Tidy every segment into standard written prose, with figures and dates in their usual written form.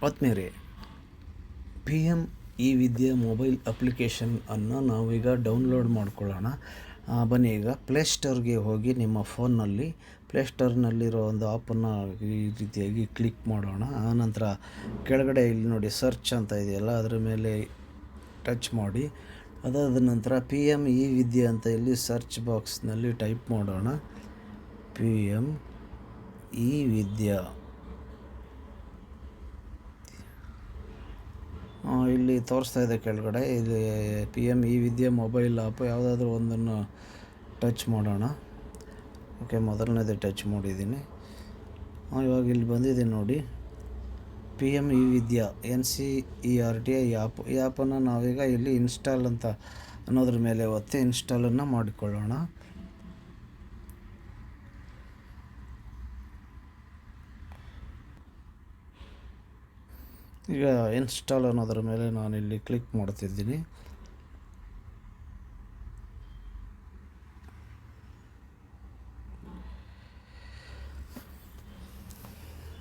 ಆತ್ಮೀಯರೇ, P M E ವಿದ್ಯೆ mobile ಅಪ್ಲಿಕೇಶನನ್ನು ನಾವೀಗ ಡೌನ್ಲೋಡ್ ಮಾಡ್ಕೊಳ್ಳೋಣ. ಬನ್ನಿ, ಈಗ ಪ್ಲೇಸ್ಟೋರ್ಗೆ ಹೋಗಿ ನಿಮ್ಮ ಫೋನ್ನಲ್ಲಿ ಪ್ಲೇಸ್ಟೋರ್ನಲ್ಲಿರೋ ಒಂದು ಆ್ಯಪನ್ನು ಈ ರೀತಿಯಾಗಿ ಕ್ಲಿಕ್ ಮಾಡೋಣ. ಆನಂತರ ಕೆಳಗಡೆ ಇಲ್ಲಿ ನೋಡಿ ಸರ್ಚ್ ಅಂತ ಇದೆಯಲ್ಲ, ಅದರ ಮೇಲೆ ಟಚ್ ಮಾಡಿ. ಅದಾದ ನಂತರ ಪಿ ಎಮ್ ಇ ವಿದ್ಯೆ ಅಂತ ಇಲ್ಲಿ ಸರ್ಚ್ ಬಾಕ್ಸ್ನಲ್ಲಿ ಟೈಪ್ ಮಾಡೋಣ. ಪಿ ಎಮ್ ಇ ವಿದ್ಯಾ ಇಲ್ಲಿ ತೋರಿಸ್ತಾ ಇದೆ ಕೆಳಗಡೆ. ಇಲ್ಲಿ ಪಿ ಎಮ್ ಇ ವಿದ್ಯೆ ಮೊಬೈಲ್ ಆ್ಯಪ್ ಯಾವುದಾದ್ರೂ ಒಂದನ್ನು ಟಚ್ ಮಾಡೋಣ. ಓಕೆ, ಮೊದಲನೇದೇ ಟಚ್ ಮಾಡಿದ್ದೀನಿ. ಇವಾಗ ಇಲ್ಲಿ ಬಂದಿದೆ ನೋಡಿ, ಪಿ ಎಮ್ ಇ ವಿದ್ಯಾ NCERT ಆ್ಯಪ್. ಈ ಆ್ಯಪನ್ನು ನಾವೀಗ ಇಲ್ಲಿ ಇನ್ಸ್ಟಾಲ್ ಅಂತ ಅನ್ನೋದ್ರ ಮೇಲೆ ಒತ್ತಿ ಇನ್ಸ್ಟಾಲನ್ನು ಮಾಡಿಕೊಳ್ಳೋಣ. ಈಗ ಇನ್ಸ್ಟಾಲ್ ಅನ್ನೋದ್ರ ಮೇಲೆ ನಾನಿಲ್ಲಿ ಕ್ಲಿಕ್ ಮಾಡ್ತಿದ್ದೀನಿ.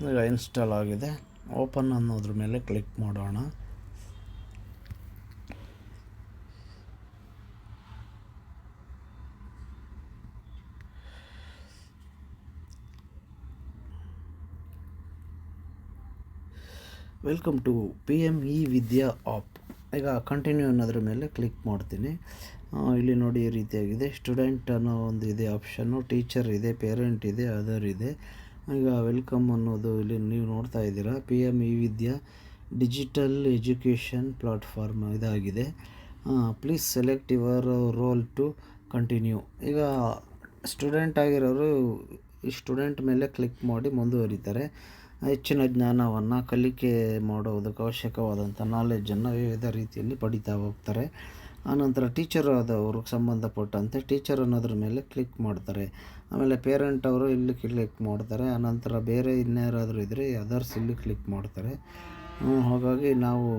ಈಗ ಇನ್ಸ್ಟಾಲ್ ಆಗಿದೆ. ಓಪನ್ ಅನ್ನೋದ್ರ ಮೇಲೆ ಕ್ಲಿಕ್ ಮಾಡೋಣ. Welcome to P M E Vidya app. ಈಗ ಕಂಟಿನ್ಯೂ ಅನ್ನೋದ್ರ ಮೇಲೆ ಕ್ಲಿಕ್ ಮಾಡ್ತೀನಿ. ಇಲ್ಲಿ ನೋಡಿ ಈ ರೀತಿಯಾಗಿದೆ. ಸ್ಟೂಡೆಂಟ್ ಅನ್ನೋ ಒಂದು ಇದೆ ಆಪ್ಷನ್ನು, ಟೀಚರ್ ಇದೆ, ಪೇರೆಂಟ್ ಇದೆ, ಅದರ್ ಇದೆ. ಈಗ ವೆಲ್ಕಮ್ ಅನ್ನೋದು ಇಲ್ಲಿ ನೀವು ನೋಡ್ತಾ ಇದ್ದೀರಾ. P M E Vidya digital education platform ಇದಾಗಿದೆ. Please select your role to continue. ಈಗ ಸ್ಟೂಡೆಂಟ್ ಆಗಿರೋರು ಈ ಸ್ಟೂಡೆಂಟ್ ಮೇಲೆ ಕ್ಲಿಕ್ ಮಾಡಿ ಮುಂದುವರಿತಾರೆ. ಹೆಚ್ಚಿನ ಜ್ಞಾನವನ್ನು ಕಲಿಕೆ ಮಾಡೋದಕ್ಕೆ ಅವಶ್ಯಕವಾದಂಥ ನಾಲೆಜನ್ನು ವಿವಿಧ ರೀತಿಯಲ್ಲಿ ಪಡಿತಾ ಹೋಗ್ತಾರೆ. ಆನಂತರ ಟೀಚರ್ ಆದವ್ರಿಗೆ ಸಂಬಂಧಪಟ್ಟಂತೆ ಟೀಚರ್ ಅನ್ನೋದ್ರ ಮೇಲೆ ಕ್ಲಿಕ್ ಮಾಡ್ತಾರೆ. ಆಮೇಲೆ ಪೇರೆಂಟ್ ಅವರು ಇಲ್ಲಿ ಕ್ಲಿಕ್ ಮಾಡ್ತಾರೆ. ಆನಂತರ ಬೇರೆ ಇನ್ಯಾರಾದರೂ ಇದ್ದರೆ ಅದರ್ಸ್ ಇಲ್ಲಿ ಕ್ಲಿಕ್ ಮಾಡ್ತಾರೆ. ಹಾಗಾಗಿ ನಾವು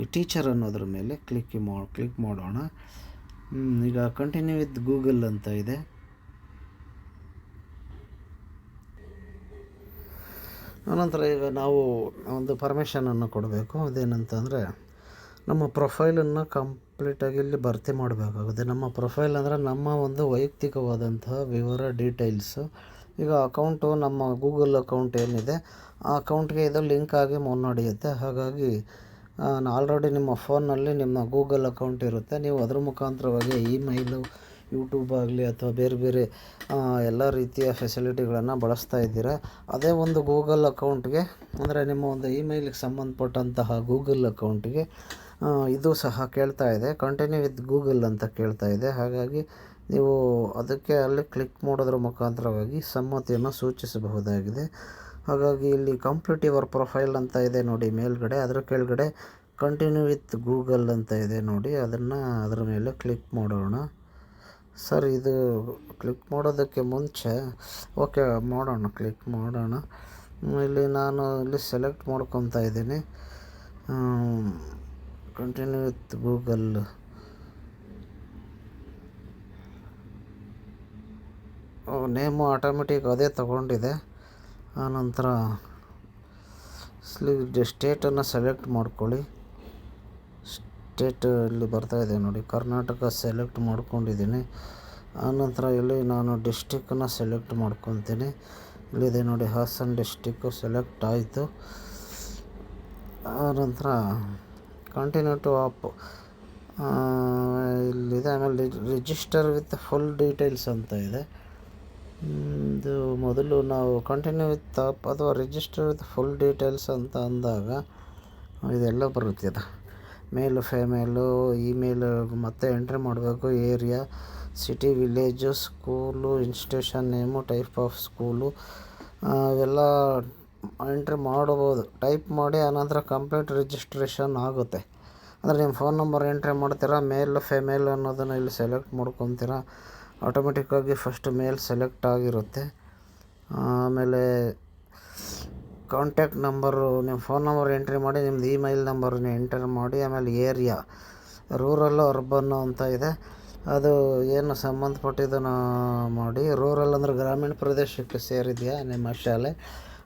ಈ ಟೀಚರ್ ಅನ್ನೋದ್ರ ಮೇಲೆ ಕ್ಲಿಕ್ ಮಾಡೋಣ. ಈಗ ಕಂಟಿನ್ಯೂ ವಿತ್ ಗೂಗಲ್ ಅಂತ ಇದೆ. ಆನಂತರ ಈಗ ನಾವು ಒಂದು ಪರ್ಮಿಷನನ್ನು ಕೊಡಬೇಕು. ಅದೇನಂತಂದರೆ ನಮ್ಮ ಪ್ರೊಫೈಲನ್ನು ಕಂಪ್ಲೀಟಾಗಿ ಇಲ್ಲಿ ಭರ್ತಿ ಮಾಡಬೇಕಾಗುತ್ತೆ. ನಮ್ಮ ಪ್ರೊಫೈಲ್ ಅಂದರೆ ನಮ್ಮ ಒಂದು ವೈಯಕ್ತಿಕವಾದಂತಹ ವಿವರ, ಡೀಟೇಲ್ಸು. ಈಗ ಅಕೌಂಟು ನಮ್ಮ ಗೂಗಲ್ ಅಕೌಂಟ್ ಏನಿದೆ ಆ ಅಕೌಂಟ್ಗೆ ಇದು ಲಿಂಕ್ ಆಗಿ ಮುನ್ನಡೆಯುತ್ತೆ. ಹಾಗಾಗಿ ಆಲ್ರೆಡಿ ನಿಮ್ಮ ಫೋನ್ನಲ್ಲಿ ನಿಮ್ಮ ಗೂಗಲ್ ಅಕೌಂಟ್ ಇರುತ್ತೆ. ನೀವು ಅದ್ರ ಮುಖಾಂತರವಾಗಿ ಇಮೇಲು, ಯೂಟ್ಯೂಬ್ ಆಗಲಿ ಅಥವಾ ಬೇರೆ ಬೇರೆ ಎಲ್ಲ ರೀತಿಯ ಫೆಸಿಲಿಟಿಗಳನ್ನು ಬಳಸ್ತಾ ಇದ್ದೀರಾ. ಅದೇ ಒಂದು ಗೂಗಲ್ ಅಕೌಂಟ್ಗೆ ಅಂದರೆ ನಿಮ್ಮ ಒಂದು ಇಮೇಲಿಗೆ ಸಂಬಂಧಪಟ್ಟಂತಹ ಗೂಗಲ್ ಅಕೌಂಟ್ಗೆ ಇದು ಸಹ ಕೇಳ್ತಾ ಇದೆ. ಕಂಟಿನ್ಯೂ ವಿತ್ ಗೂಗಲ್ ಅಂತ ಕೇಳ್ತಾ ಇದೆ. ಹಾಗಾಗಿ ನೀವು ಅದಕ್ಕೆ ಅಲ್ಲಿ ಕ್ಲಿಕ್ ಮಾಡೋದ್ರ ಮುಖಾಂತರವಾಗಿ ಸಮ್ಮತಿಯನ್ನು ಸೂಚಿಸಬಹುದಾಗಿದೆ. ಹಾಗಾಗಿ ಇಲ್ಲಿ ಕಂಪ್ಲೀಟ್ ಯುವರ್ ಪ್ರೊಫೈಲ್ ಅಂತ ಇದೆ ನೋಡಿ ಮೇಲ್ಗಡೆ. ಅದರ ಕೆಳಗಡೆ ಕಂಟಿನ್ಯೂ ವಿತ್ ಗೂಗಲ್ ಅಂತ ಇದೆ ನೋಡಿ. ಅದರ ಮೇಲೆ ಕ್ಲಿಕ್ ಮಾಡೋಣ. ಸರ್, ಇದು ಕ್ಲಿಕ್ ಮಾಡೋದಕ್ಕೆ ಮುಂಚೆ ಓಕೆ ಮಾಡೋಣ, ಕ್ಲಿಕ್ ಮಾಡೋಣ. ಇಲ್ಲಿ ನಾನು ಇಲ್ಲಿ ಸೆಲೆಕ್ಟ್ ಮಾಡ್ಕೊತಾ ಇದ್ದೀನಿ continue with Google. Name automatic ಅದೇ ತಗೊಂಡಿದೆ. ಆನಂತರ ಸ್ಟೇಟನ್ನು ಸೆಲೆಕ್ಟ್ ಮಾಡ್ಕೊಳ್ಳಿ. ಸ್ಟೇಟ್ ಇಲ್ಲಿ ಬರ್ತಾಯಿದೆ ನೋಡಿ, ಕರ್ನಾಟಕ ಸೆಲೆಕ್ಟ್ ಮಾಡ್ಕೊಂಡಿದ್ದೀನಿ. ಆನಂತರ ಇಲ್ಲಿ ನಾನು ಡಿಸ್ಟಿಕ್ಕನ್ನು ಸೆಲೆಕ್ಟ್ ಮಾಡ್ಕೊತೀನಿ. ಇಲ್ಲಿದೆ ನೋಡಿ ಹಾಸನ ಡಿಸ್ಟಿಕ್ಕು ಸೆಲೆಕ್ಟ್ ಆಯಿತು. ಆನಂತರ ಕಂಟಿನ್ಯೂ ಟು ಆಪ್ ಇಲ್ಲಿದೆ. ಆಮೇಲೆ ರಿಜಿಸ್ಟರ್ ವಿತ್ ಫುಲ್ ಡೀಟೇಲ್ಸ್ ಅಂತ ಇದೆ. ಇದು ಮೊದಲು ನಾವು ಕಂಟಿನ್ಯೂ ವಿತ್ ಆಪ್ ಅಥವಾ ರಿಜಿಸ್ಟರ್ ವಿತ್ ಫುಲ್ ಡೀಟೇಲ್ಸ್ ಅಂತ ಅಂದಾಗ ಇದೆಲ್ಲ ಬರುತ್ತೆ. ಅದು ಮೇಲು, ಫಿಮೇಲು, ಇಮೇಲ್ ಮತ್ತೆ ಎಂಟ್ರಿ ಮಾಡಬೇಕು. Area, city, village, school, institution name, type of school ಇವೆಲ್ಲ ಎಂಟ್ರಿ ಮಾಡ್ಬೋದು. ಟೈಪ್ ಮಾಡಿ ಆನಂತರ ಕಂಪ್ಲೀಟ್ ರಿಜಿಸ್ಟ್ರೇಷನ್ ಆಗುತ್ತೆ. ಅಂದರೆ ನಿಮ್ಮ ಫೋನ್ ನಂಬರ್ ಎಂಟ್ರಿ ಮಾಡ್ತೀರಾ, ಮೇಲ್, ಫಿಮೇಲ್ ಅನ್ನೋದನ್ನು ಇಲ್ಲಿ ಸೆಲೆಕ್ಟ್ ಮಾಡ್ಕೊತೀರಾ. ಆಟೋಮೆಟಿಕ್ಕಾಗಿ ಫಸ್ಟ್ ಮೇಲ್ ಸೆಲೆಕ್ಟ್ ಆಗಿರುತ್ತೆ. ಆಮೇಲೆ ಕಾಂಟ್ಯಾಕ್ಟ್ ನಂಬರು, ನಿಮ್ಮ ಫೋನ್ ನಂಬರ್ ಎಂಟ್ರಿ ಮಾಡಿ, ನಿಮ್ಮದು ಇಮೇಲ್ ನಂಬರನ್ನ ಎಂಟರ್ ಮಾಡಿ. ಆಮೇಲೆ ಏರಿಯಾ, ರೂರಲ್ಲು, ಅರ್ಬನ್ನು ಅಂತ ಇದೆ. ಅದು ಏನು ಸಂಬಂಧಪಟ್ಟಿದ್ದನ್ನು ಮಾಡಿ. ರೂರಲ್ ಅಂದರೆ ಗ್ರಾಮೀಣ ಪ್ರದೇಶಕ್ಕೆ ಸೇರಿದೆಯಾ ನಿಮ್ಮ ಶಾಲೆ,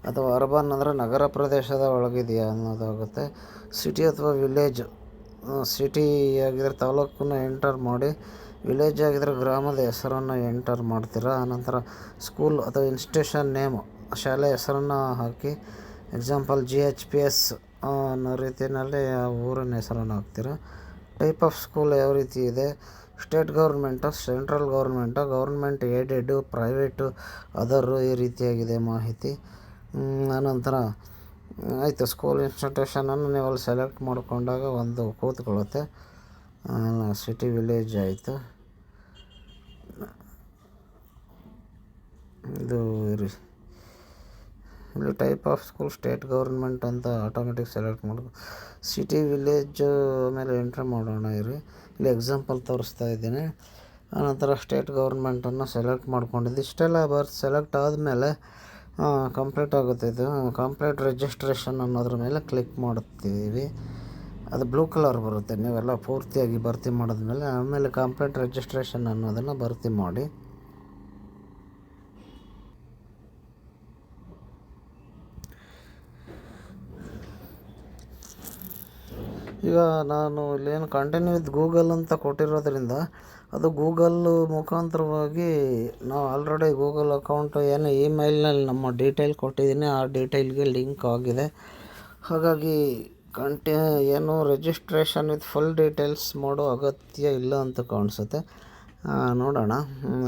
ಅಥವಾ ಅರ್ಬನ್ ಅಂದರೆ ನಗರ ಪ್ರದೇಶದ ಒಳಗಿದೆಯಾ ಅನ್ನೋದಾಗುತ್ತೆ. ಸಿಟಿ ಅಥವಾ ವಿಲೇಜ್, ಸಿಟಿ ಆಗಿದ್ರೆ ತಾಲೂಕನ್ನು ಎಂಟರ್ ಮಾಡಿ, ವಿಲೇಜ್ ಆಗಿದ್ರೆ ಗ್ರಾಮದ ಹೆಸರನ್ನು ಎಂಟರ್ ಮಾಡ್ತೀರಾ. ಆನಂತರ ಸ್ಕೂಲ್ ಅಥವಾ ಇನ್ಸ್ಟಿಟ್ಯೂಷನ್ ನೇಮ್, ಶಾಲೆ ಹೆಸರನ್ನು ಹಾಕಿ, ಎಕ್ಸಾಂಪಲ್ GHPS ಅನ್ನೋ ರೀತಿಯಲ್ಲಿ ಆ ಊರಿನ ಹೆಸರನ್ನು ಹಾಕ್ತೀರಾ. ಟೈಪ್ ಆಫ್ ಸ್ಕೂಲ್ ಯಾವ ರೀತಿ ಇದೆ, state government, central government, government aided, private, ಅದರು, ಈ ರೀತಿಯಾಗಿದೆ ಮಾಹಿತಿ. ಆನಂತರ ಆಯಿತು, ಸ್ಕೂಲ್ ಇನ್ಸ್ಟಿಟ್ಯೂಷನನ್ನು ನೀವು ಅಲ್ಲಿ ಸೆಲೆಕ್ಟ್ ಮಾಡಿಕೊಂಡಾಗ ಒಂದು ಕೂತ್ಕೊಳ್ಳುತ್ತೆ. ಸಿಟಿ ವಿಲೇಜ್ ಆಯಿತು. ಇದು ಇಲ್ಲಿ type of school state government ಅಂತ ಆಟೋಮೆಟಿಕ್ ಸೆಲೆಕ್ಟ್ ಮಾಡೋದು. ಸಿಟಿ ವಿಲೇಜು ಮೇಲೆ ಎಂಟ್ರಿ ಮಾಡೋಣ ಇರಿ. ಇಲ್ಲಿ ಎಕ್ಸಾಂಪಲ್ ತೋರಿಸ್ತಾ ಇದ್ದೀನಿ. ಆನಂತರ ಸ್ಟೇಟ್ ಗೌರ್ಮೆಂಟನ್ನು ಸೆಲೆಕ್ಟ್ ಮಾಡ್ಕೊಂಡಿದ್ದು. ಇಷ್ಟೆಲ್ಲ ಸೆಲೆಕ್ಟ್ ಆದಮೇಲೆ ಕಂಪ್ಲೀಟ್ ಆಗುತ್ತೆ. ಇದು ಕಂಪ್ಲೀಟ್ ರಿಜಿಸ್ಟ್ರೇಷನ್ ಅನ್ನೋದ್ರ ಮೇಲೆ ಕ್ಲಿಕ್ ಮಾಡ್ತೀವಿ. ಅದು ಬ್ಲೂ ಕಲರ್ ಬರುತ್ತೆ. ನೀವೆಲ್ಲ ಪೂರ್ತಿಯಾಗಿ ಭರ್ತಿ ಮಾಡಿದ್ಮೇಲೆ ಆಮೇಲೆ ಕಂಪ್ಲೀಟ್ ರಿಜಿಸ್ಟ್ರೇಷನ್ ಅನ್ನೋದನ್ನು ಭರ್ತಿ ಮಾಡಿ. ಈಗ ನಾನು ಇಲ್ಲೇನು ಕಂಟಿನ್ಯೂ ವಿತ್ ಗೂಗಲ್ ಅಂತ ಕೊಟ್ಟಿರೋದ್ರಿಂದ ಅದು ಗೂಗಲ್ ಮುಖಾಂತರವಾಗಿ ನಾವು ಆಲ್ರೆಡಿ ಗೂಗಲ್ ಅಕೌಂಟು ಏನು ಇಮೇಲ್ನಲ್ಲಿ ನಮ್ಮ ಡೀಟೇಲ್ ಕೊಟ್ಟಿದ್ದೀನಿ, ಆ ಡೀಟೇಲ್ಗೆ ಲಿಂಕ್ ಆಗಿದೆ. ಹಾಗಾಗಿ ಏನು ರಿಜಿಸ್ಟ್ರೇಷನ್ ವಿತ್ ಫುಲ್ ಡೀಟೇಲ್ಸ್ ಮಾಡೋ ಅಗತ್ಯ ಇಲ್ಲ ಅಂತ ಕಾಣಿಸುತ್ತೆ. ನೋಡೋಣ.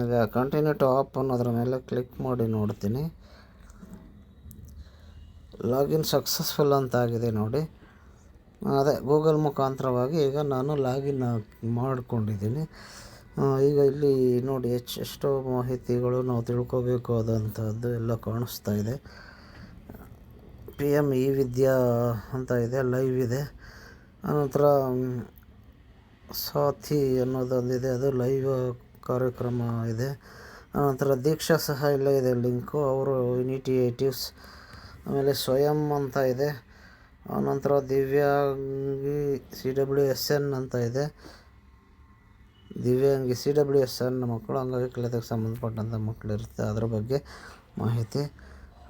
ಈಗ ಕಂಟಿನ್ಯೂ ಟು ಆಪ್ ಅನ್ನೋದ್ರ ಮೇಲೆ ಕ್ಲಿಕ್ ಮಾಡಿ ನೋಡ್ತೀನಿ. ಲಾಗಿನ್ ಸಕ್ಸಸ್ಫುಲ್ ಅಂತ ಆಗಿದೆ ನೋಡಿ. ಅದೇ ಗೂಗಲ್ ಮುಖಾಂತರವಾಗಿ ಈಗ ನಾನು ಲಾಗಿನ್ ಮಾಡಿಕೊಂಡಿದ್ದೀನಿ. ಈಗ ಇಲ್ಲಿ ನೋಡಿ ಎಷ್ಟೋ ಮಾಹಿತಿಗಳು ನಾವು ತಿಳ್ಕೋಬೇಕಾದಂಥದ್ದು ಎಲ್ಲ ಕಾಣಿಸ್ತಾ ಇದೆ. PM ಇ-ವಿದ್ಯಾ ಅಂತ ಇದೆ, ಲೈವ್ ಇದೆ. ಆನಂತರ ಸಾಥಿ ಅನ್ನೋದೊಂದಿದೆ, ಅದು ಲೈವ್ ಕಾರ್ಯಕ್ರಮ ಇದೆ. ಆನಂತರ ದೀಕ್ಷಾ ಸಹ ಇಲ್ಲ ಇದೆ ಲಿಂಕು, ಅವರು ಇನಿಟಿಯೇಟಿವ್ಸ್. ಆಮೇಲೆ ಸ್ವಯಂ ಅಂತ ಇದೆ. ಆನಂತರ ದಿವ್ಯಾಂಗಿ CWSN ಅಂತ ಇದೆ. ದಿವ್ಯಾಂಗಿ CWSN ಮಕ್ಕಳು, ಅಂಗವಿಕಲತೆಗೆ ಸಂಬಂಧಪಟ್ಟಂಥ ಮಕ್ಕಳು ಇರುತ್ತೆ, ಅದರ ಬಗ್ಗೆ ಮಾಹಿತಿ.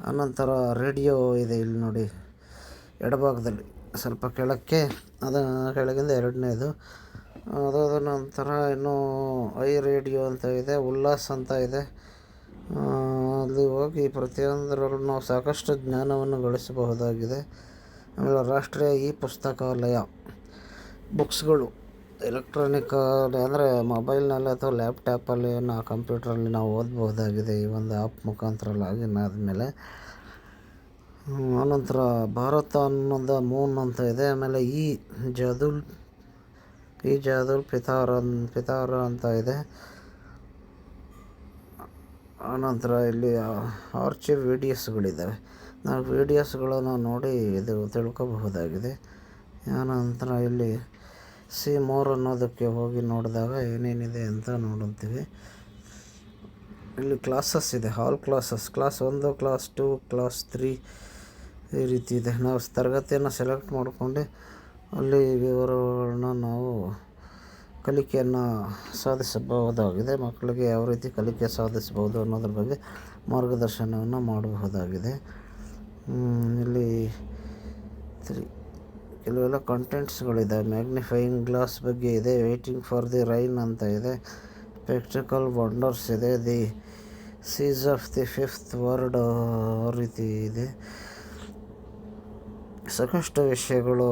ಆನಂತರ ರೇಡಿಯೋ ಇದೆ ಇಲ್ಲಿ ನೋಡಿ ಎಡಭಾಗದಲ್ಲಿ ಸ್ವಲ್ಪ ಕೆಳಕ್ಕೆ, ಕೆಳಗಿಂದ ಎರಡನೇದು. ಅದಾದ ನಂತರ ಇನ್ನೂ ರೇಡಿಯೋ ಅಂತ ಇದೆ, ಉಲ್ಲಾಸ್ ಅಂತ ಇದೆ. ಅಲ್ಲಿ ಹೋಗಿ ಪ್ರತಿಯೊಂದರಲ್ಲೂ ನಾವು ಸಾಕಷ್ಟು ಜ್ಞಾನವನ್ನು ಗಳಿಸಬಹುದಾಗಿದೆ. ಆಮೇಲೆ ರಾಷ್ಟ್ರೀಯ ಪುಸ್ತಕಾಲಯ, ಬುಕ್ಸ್ಗಳು ಎಲೆಕ್ಟ್ರಾನಿಕ್ ಅಂದರೆ ಮೊಬೈಲ್ನಲ್ಲಿ ಅಥವಾ ಲ್ಯಾಪ್ಟಾಪಲ್ಲಿ ಕಂಪ್ಯೂಟ್ರಲ್ಲಿ ನಾವು ಓದಬಹುದಾಗಿದೆ ಈ ಒಂದು ಆ್ಯಪ್ ಮುಖಾಂತರ ಲಾಗಿನ್ ಆದಮೇಲೆ. ಆನಂತರ ಭಾರತ ಅನ್ನೋದು ಮೂನ್ ಅಂತ ಇದೆ. ಆಮೇಲೆ ಈ ಜಾದುಲ್ ಪಿತಾರ ಅಂತ ಇದೆ. ಆನಂತರ ಇಲ್ಲಿ ಆರ್ಚಿವ್ ವೀಡಿಯೋಸ್ಗಳಿದ್ದಾವೆ. ನಾವು ವೀಡಿಯೋಸ್ಗಳನ್ನು ನೋಡಿ ಇದು ತಿಳ್ಕೊಬಹುದಾಗಿದೆ. ಆನಂತರ ಇಲ್ಲಿ ಸಿ ಮೋರ್ ಅನ್ನೋದಕ್ಕೆ ಹೋಗಿ ನೋಡಿದಾಗ ಏನೇನಿದೆ ಅಂತ ನೋಡುತ್ತೀವಿ. ಇಲ್ಲಿ ಕ್ಲಾಸಸ್ ಇದೆ, all classes, class 1, class 2, class 3 ಈ ರೀತಿ ಇದೆ. ನಾವು ತರಗತಿಯನ್ನು ಸೆಲೆಕ್ಟ್ ಮಾಡಿಕೊಂಡು ಅಲ್ಲಿ ವಿವರಗಳನ್ನ ನಾವು ಕಲಿಕೆಯನ್ನು ಸಾಧಿಸಬಹುದಾಗಿದೆ. ಮಕ್ಕಳಿಗೆ ಯಾವ ರೀತಿ ಕಲಿಕೆ ಸಾಧಿಸಬಹುದು ಅನ್ನೋದ್ರ ಬಗ್ಗೆ ಮಾರ್ಗದರ್ಶನವನ್ನು ಮಾಡಬಹುದಾಗಿದೆ. ಇಲ್ಲಿ ಕೆಲವೆಲ್ಲ ಕಂಟೆಂಟ್ಸ್ಗಳಿದೆ. ಮ್ಯಾಗ್ನಿಫೈಯಿಂಗ್ ಗ್ಲಾಸ್ ಬಗ್ಗೆ ಇದೆ, ವೇಟಿಂಗ್ ಫಾರ್ ದಿ ರೈನ್ ಅಂತ ಇದೆ, ಸ್ಪೆಕ್ಟಿಕಲ್ ವಂಡರ್ಸ್ ಇದೆ, the seize of the fifth word ರೀತಿ ಇದೆ. ಸಾಕಷ್ಟು ವಿಷಯಗಳು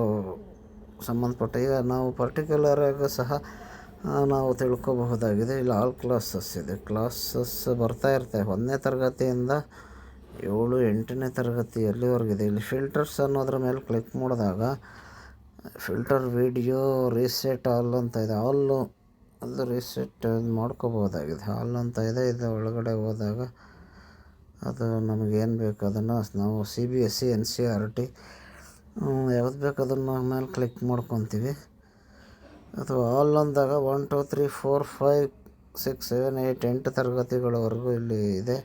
ಸಂಬಂಧಪಟ್ಟ ಈಗ ನಾವು ಪರ್ಟಿಕ್ಯುಲರಾಗಿ ಸಹ ನಾವು ತಿಳ್ಕೊಬಹುದಾಗಿದೆ. ಇಲ್ಲಿ ಆಲ್ ಕ್ಲಾಸಸ್ ಇದೆ. ಕ್ಲಾಸಸ್ ಬರ್ತಾ ಇರ್ತವೆ 1ನೇ ತರಗತಿಯಿಂದ 7, 8ನೇ ತರಗತಿ ಎಲ್ಲಿವರೆಗಿದೆ. ಇಲ್ಲಿ ಫಿಲ್ಟರ್ಸ್ ಅನ್ನೋದ್ರ ಮೇಲೆ ಕ್ಲಿಕ್ ಮಾಡಿದಾಗ ಫಿಲ್ಟರ್ ವಿಡಿಯೋ ರೀಸೆಟ್ ಆಲ್ ಅಂತ ಇದೆ. ಆಲ್ಲು ಅದು ರೀಸೆಟ್ ಮಾಡ್ಕೋಬಹುದಾಗಿದೆ. ಆಲ್ ಅಂತ ಇದೆ. ಇದು ಒಳಗಡೆ ಹೋದಾಗ ಅದು ನಮಗೇನು ಬೇಕು ಅದನ್ನು ನಾವು CBSE NCERT ಯಾವ್ದು ಬೇಕು ಅದನ್ನು ಮೇಲೆ ಕ್ಲಿಕ್ ಮಾಡ್ಕೊತೀವಿ. ಅಥವಾ ಆಲ್ ಅಂದಾಗ 1, 2, 3, 4, 5, 6, 7, 8 8 ತರಗತಿಗಳವರೆಗೂ ಇಲ್ಲಿ ಇದೆ.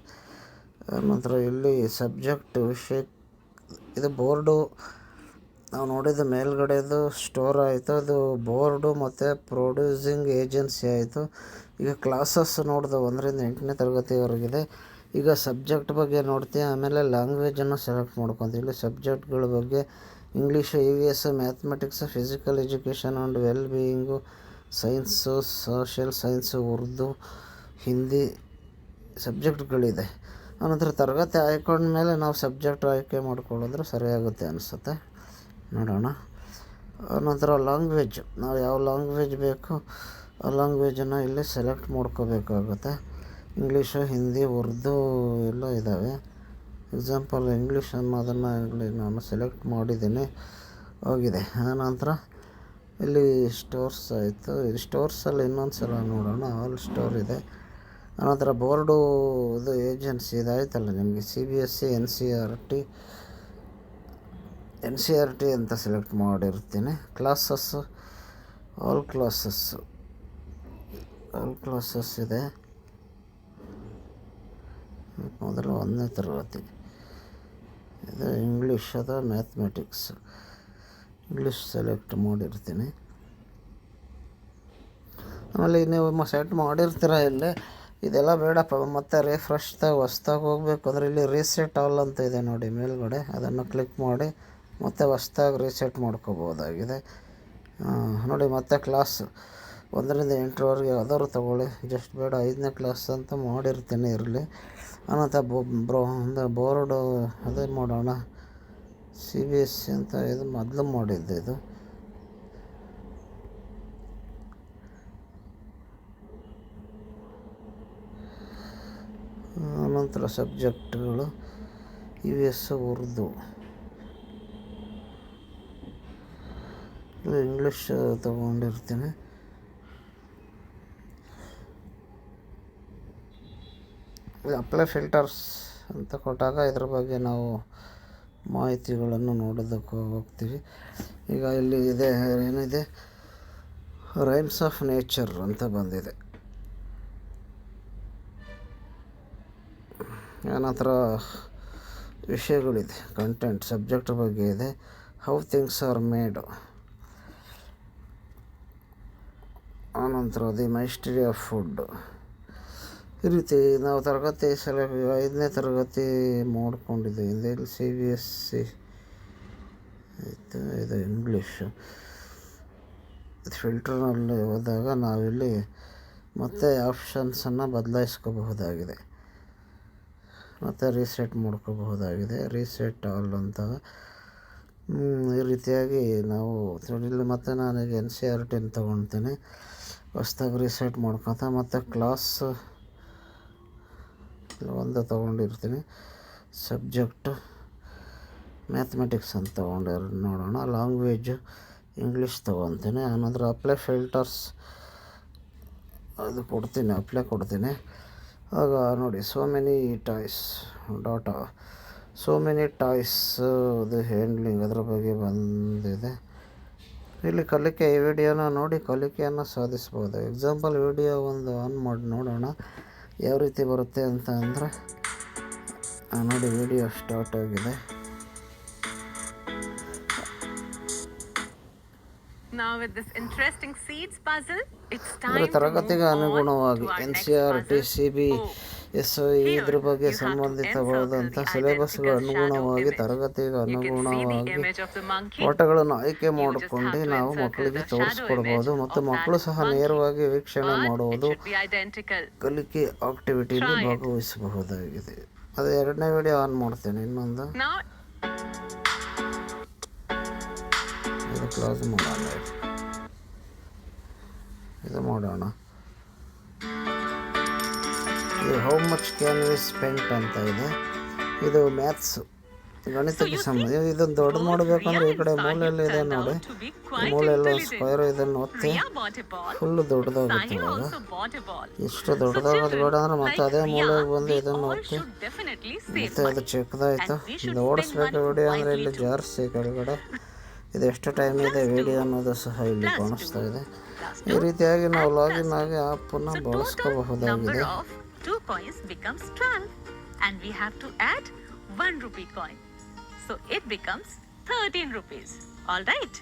ನಂತರ ಇಲ್ಲಿ ಸಬ್ಜೆಕ್ಟ್ ವಿಷಯ ಇದು ಬೋರ್ಡು ನಾವು ನೋಡಿದ ಮೇಲ್ಗಡೆದು ಸ್ಟೋರ್ ಆಯಿತು, ಅದು ಬೋರ್ಡು ಮತ್ತು ಪ್ರೊಡ್ಯೂಸಿಂಗ್ ಏಜೆನ್ಸಿ ಆಯಿತು. ಈಗ ಕ್ಲಾಸಸ್ ನೋಡಿದ 1ರಿಂದ 8ನೇ ತರಗತಿವರೆಗಿದೆ. ಈಗ ಸಬ್ಜೆಕ್ಟ್ ಬಗ್ಗೆ ನೋಡ್ತೀವಿ, ಆಮೇಲೆ ಲ್ಯಾಂಗ್ವೇಜನ್ನು ಸೆಲೆಕ್ಟ್ ಮಾಡ್ಕೊತೀವಿ. ಇಲ್ಲಿ ಸಬ್ಜೆಕ್ಟ್ಗಳ ಬಗ್ಗೆ English, EVS, mathematics, physical education and well being, science, social science, Urdu, Hindi ಸಬ್ಜೆಕ್ಟ್ಗಳಿದೆ. ಆನಂತರ ತರಗತಿ ಆಯ್ಕೊಂಡ್ಮೇಲೆ ನಾವು ಸಬ್ಜೆಕ್ಟ್ ಆಯ್ಕೆ ಮಾಡ್ಕೊಳ್ಳೋದ್ರೆ ಸರಿಯಾಗುತ್ತೆ ಅನಿಸುತ್ತೆ. ನೋಡೋಣ. ಆನಂತರ ಲ್ಯಾಂಗ್ವೇಜ್, ನಾವು ಯಾವ ಲ್ಯಾಂಗ್ವೇಜ್ ಬೇಕು ಆ ಲ್ಯಾಂಗ್ವೇಜನ್ನು ಇಲ್ಲಿ ಸೆಲೆಕ್ಟ್ ಮಾಡ್ಕೋಬೇಕಾಗುತ್ತೆ. ಇಂಗ್ಲೀಷು, ಹಿಂದಿ, ಉರ್ದು ಎಲ್ಲ ಇದ್ದಾವೆ. ಎಕ್ಸಾಂಪಲ್ ಇಂಗ್ಲೀಷ್ ಅನ್ನೋದನ್ನು ಇಲ್ಲಿ ನಾನು ಸೆಲೆಕ್ಟ್ ಮಾಡಿದ್ದೀನಿ, ಹೋಗಿದೆ. ಆನಂತರ ಇಲ್ಲಿ ಸ್ಟೋರ್ಸ್ ಆಯಿತು. ಇಲ್ಲಿ ಸ್ಟೋರ್ಸಲ್ಲಿ ಇನ್ನೊಂದು ಸಲ ನೋಡೋಣ. ಆಲ್ ಸ್ಟೋರ್ ಇದೆ. ಆನಂತರ ಬೋರ್ಡು ಇದು ಏಜೆನ್ಸಿ ಇದಾಯ್ತಲ್ಲ ನಿಮಗೆ, CBSE, NCERT ಅಂತ ಸೆಲೆಕ್ಟ್ ಮಾಡಿರ್ತೀನಿ. ಕ್ಲಾಸಸ್ಸು ಆಲ್ ಕ್ಲಾಸಸ್ ಇದೆ. ಮೊದಲು 1ನೇ ತರಗತಿ ಇದು ಇಂಗ್ಲೀಷ್ ಅಥವಾ ಮ್ಯಾಥಮೆಟಿಕ್ಸ್. ಇಂಗ್ಲೀಷ್ ಸೆಲೆಕ್ಟ್ ಮಾಡಿರ್ತೀನಿ. ಆಮೇಲೆ ನೀವು ಸೆಟ್ ಮಾಡಿರ್ತೀರ ಇಲ್ಲಿ, ಇದೆಲ್ಲ ಬೇಡಪ್ಪ ಮತ್ತೆ ಹೊಸ್ದಾಗಿ ಹೋಗ್ಬೇಕು ಅಂದರೆ ಇಲ್ಲಿ ರೀಸೆಟ್ ಆಲ್ ಅಂತ ಇದೆ ನೋಡಿ ಮೇಲ್ಗಡೆ, ಅದನ್ನು ಕ್ಲಿಕ್ ಮಾಡಿ ಮತ್ತೆ ಹೊಸ್ದಾಗಿ ರೀಸೆಟ್ ಮಾಡ್ಕೋಬೋದಾಗಿದೆ. ನೋಡಿ, ಮತ್ತೆ ಕ್ಲಾಸ್ 1ರಿಂದ 8ರವರೆಗೆ ಯಾವ್ದಾದ್ರು ತೊಗೊಳ್ಳಿ, ಜಸ್ಟ್ ಬೇಡ 5ನೇ ಕ್ಲಾಸ್ ಅಂತ ಮಾಡಿರ್ತೀನಿ, ಇರಲಿ. ಆನಂತರ ಬೋರ್ಡು ಅದೇ ಮಾಡೋಣ. CBSE ಅಂತ ಇದು ಮೊದಲು ಮಾಡಿದ್ದೆ ಇದು. ಆನಂತರ ಸಬ್ಜೆಕ್ಟ್ಗಳು EVS, ಉರ್ದು, ಇಂಗ್ಲೀಷ್ ತಗೊಂಡಿರ್ತೀನಿ. ಅಪ್ಲೈ ಫಿಲ್ಟರ್ಸ್ ಅಂತ ಕೊಟ್ಟಾಗ ಇದ್ರ ಬಗ್ಗೆ ನಾವು ಮಾಹಿತಿಗಳನ್ನು ನೋಡೋದಕ್ಕೆ ಹೋಗ್ತೀವಿ. ಈಗ ಇಲ್ಲಿ ಇದೆ, ಏನಿದೆ, ರೈಮ್ಸ್ ಆಫ್ ನೇಚರ್ ಅಂತ ಬಂದಿದೆ. ಆನಂತರ ವಿಷಯಗಳಿದೆ, ಕಂಟೆಂಟ್ ಸಬ್ಜೆಕ್ಟ್ ಬಗ್ಗೆ ಇದೆ. How things are made. ಆನಂತರ ದಿ ಮೈಸ್ಟ್ರಿ ಆಫ್ ಫುಡ್. ಈ ರೀತಿ ನಾವು ತರಗತಿ 5ನೇ ತರಗತಿ ಮಾಡ್ಕೊಂಡಿದ್ದೀವಿ. ಇಲ್ಲಿ CBSE ಆಯಿತು. ಇದು ಇಂಗ್ಲೀಷು. ಫಿಲ್ಟರ್ನಲ್ಲಿ ಹೋದಾಗ ನಾವಿಲ್ಲಿ ಮತ್ತೆ ಆಪ್ಷನ್ಸನ್ನು ಬದಲಾಯಿಸ್ಕೋಬಹುದಾಗಿದೆ, ಮತ್ತು ರೀಸೆಟ್ ಮಾಡ್ಕೋಬಹುದಾಗಿದೆ. ರೀಸೆಟ್ ಆಲ್ ಅಂತ ಈ ರೀತಿಯಾಗಿ ನಾವು ಇಲ್ಲಿ ಮತ್ತೆ ನಾನೀಗ NCERT ತೊಗೊಳ್ತೀನಿ. ಹೊಸ್ದಾಗಿ ರೀಸೆಟ್ ಮಾಡ್ಕೊತ ಮತ್ತು ಕ್ಲಾಸ್ 1 ತೊಗೊಂಡಿರ್ತೀನಿ. ಸಬ್ಜೆಕ್ಟ್ ಮ್ಯಾಥಮೆಟಿಕ್ಸ್ ಅಂತ ನೋಡೋಣ. ಲ್ಯಾಂಗ್ವೇಜು ಇಂಗ್ಲೀಷ್ ತೊಗೊತೀನಿ. ಆನಂತರ ಅಪ್ಲೈ ಫಿಲ್ಟರ್ಸ್ ಅದು ಕೊಡ್ತೀನಿ. ಆಗ ನೋಡಿ, ಸೋ ಮೆನಿ ಟಾಯ್ಸ್ ಅದು ಹ್ಯಾಂಡ್ಲಿಂಗ್ ಅದರ ಬಗ್ಗೆ ಬಂದಿದೆ. ಇಲ್ಲಿ ಕಲಿಕೆ, ಈ ವಿಡಿಯೋನ ನೋಡಿ ಕಲಿಕೆಯನ್ನು ಸಾಧಿಸ್ಬೋದು. ಎಕ್ಸಾಂಪಲ್ ವಿಡಿಯೋ ಒಂದು ಆನ್ ಮಾಡಿ ನೋಡೋಣ ಯಾವ ರೀತಿ ಬರುತ್ತೆ ಅಂತ. ಅಂದರೆ ನೋಡಿ, ವಿಡಿಯೋ ಸ್ಟಾರ್ಟ್ ಆಗಿದೆ. ತರಗತಿಗೆ ಅನುಗುಣವಾಗಿ NCERT, CBSE ಇದ್ರ ಬಗ್ಗೆ ಸಂಬಂಧಿತವಾದಂಥ ಸಿಲೆಬಸ್ಗೆ ಅನುಗುಣವಾಗಿ ತರಗತಿಗೆ ಅನುಗುಣವಾಗಿ ಪಾಠಗಳನ್ನು ಆಯ್ಕೆ ಮಾಡಿಕೊಂಡು ನಾವು ಮಕ್ಕಳಿಗೆ ತೋರಿಸ್ಕೊಡ್ಬೋದು, ಮತ್ತು ಮಕ್ಕಳು ಸಹ ನೇರವಾಗಿ ವೀಕ್ಷಣೆ ಮಾಡುವುದು, ಕಲಿಕೆ ಆಕ್ಟಿವಿಟಿಯಲ್ಲಿ ಭಾಗವಹಿಸಬಹುದಾಗಿದೆ. ಅದು 2ನೇ ವಿಡಿಯೋ ಆನ್ ಮಾಡ್ತೇನೆ. ಇನ್ನೊಂದು ಇದು ಕ್ಲೋಸ್ ಮಾಡೋಣ. ಇದು ಮಾಡೋಣ. ಇದು how much can we spent ಅಂತ ಇದೆ. ಇದು ಮ್ಯಾಥ್ಸ್, ಗಣಿತಕ್ಕೆ ಸಂಬಂಧ. ಇದನ್ನು ದೊಡ್ಡದು ಮಾಡಬೇಕಂದ್ರೆ ಈ ಕಡೆ ಮೂಲೆಯಲ್ಲಿ ಇದೆ ನೋಡಿ, ಮೂಲೆಯಲ್ಲಿ ಒಂದು ಸ್ಕ್ವೇರ್, ಇದನ್ನು ಒತ್ತಿ ಫುಲ್ಲು ದೊಡ್ಡದಾಗುತ್ತೆ. ಇವಾಗ ಎಷ್ಟು ದೊಡ್ಡದಾಗೋದು ಬೇಡ ಅಂದರೆ ಮತ್ತೆ ಅದೇ ಮೂಲೆಗೆ ಬಂದು ಇದನ್ನು ಒತ್ತಿ ಮತ್ತೆ ಅದು ಚಿಕ್ಕದಾಯಿತು. ಇದು ಓಡಿಸ್ಬೇಕು ವಿಡಿಯೋ ಅಂದರೆ ಇಲ್ಲಿ ಜಾರಿಸಿ ಕೆಳಗಡೆ. ಇದು ಎಷ್ಟು ಟೈಮ್ ಇದೆ ವಿಡಿಯೋ ಅನ್ನೋದು ಸಹ ಇಲ್ಲಿ ಕಾಣಿಸ್ತಾ ಇದೆ. ಈ ರೀತಿಯಾಗಿ ನಾವು ಲಾಗಿನ್ ಆಗಿ ಆ್ಯಪನ್ನು ಬಳಸ್ಕೋಬಹುದಾಗಿದೆ. 2 coins becomes 12 and we have to add 1 rupee coin. So it becomes 13 rupees. All right.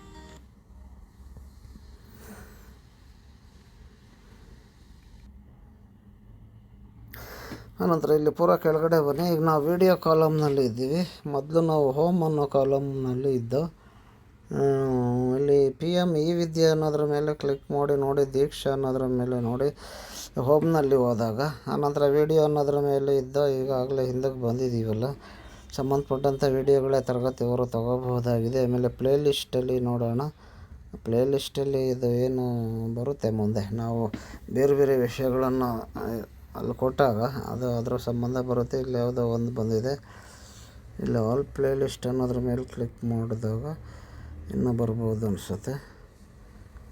ಆನಂತರ ಇಲ್ಲಿ ಪೂರ ಕೆಳಗಡೆ ಬನ್ನಿ. ಈಗ ನಾವು ವಿಡಿಯೋ ಕಾಲಮ್ನಲ್ಲಿ ಇದ್ದೀವಿ. ಮೊದಲು ನಾವು ಹೋಮ್ ಅನ್ನೋ ಕಾಲಮ್ನಲ್ಲಿ ಇದ್ದೋ. ಇಲ್ಲಿ PM ಇ ವಿದ್ಯೆ ಅನ್ನೋದ್ರ ಮೇಲೆ ಕ್ಲಿಕ್ ನೋಡಿ ದೀಕ್ಷಾ ಅನ್ನೋದ್ರ ಮೇಲೆ ನೋಡಿ ಹೋಮ್ನಲ್ಲಿ ಹೋದಾಗ ಆನಂತರ ವಿಡಿಯೋ ಅನ್ನೋದ್ರ ಮೇಲೆ ಇದ್ದೋ. ಈಗಾಗಲೇ ಹಿಂದಕ್ಕೆ ಬಂದಿದ್ದೀವಲ್ಲ, ಸಂಬಂಧಪಟ್ಟಂಥ ವಿಡಿಯೋಗಳೇ ತರಗತಿಯವರು ತಗೋಬಹುದಾಗಿದೆ. ಆಮೇಲೆ ಪ್ಲೇಲಿಸ್ಟಲ್ಲಿ ನೋಡೋಣ. ಪ್ಲೇಲಿಸ್ಟಲ್ಲಿ ಇದು ಏನು ಬರುತ್ತೆ ಮುಂದೆ, ನಾವು ಬೇರೆ ಬೇರೆ ವಿಷಯಗಳನ್ನು ಅಲ್ಲಿ ಕೊಟ್ಟಾಗ ಅದು ಅದರ ಸಂಬಂಧ ಬರುತ್ತೆ. ಇಲ್ಲಿ ಯಾವುದೋ ಒಂದು ಬಂದಿದೆ. ಇಲ್ಲಿ ಆಲ್ ಪ್ಲೇಲಿಸ್ಟ್ ಅನ್ನೋದ್ರ ಮೇಲೆ ಕ್ಲಿಕ್ ಮಾಡಿದಾಗ ಇನ್ನೂ ಬರ್ಬೋದು ಅನಿಸುತ್ತೆ.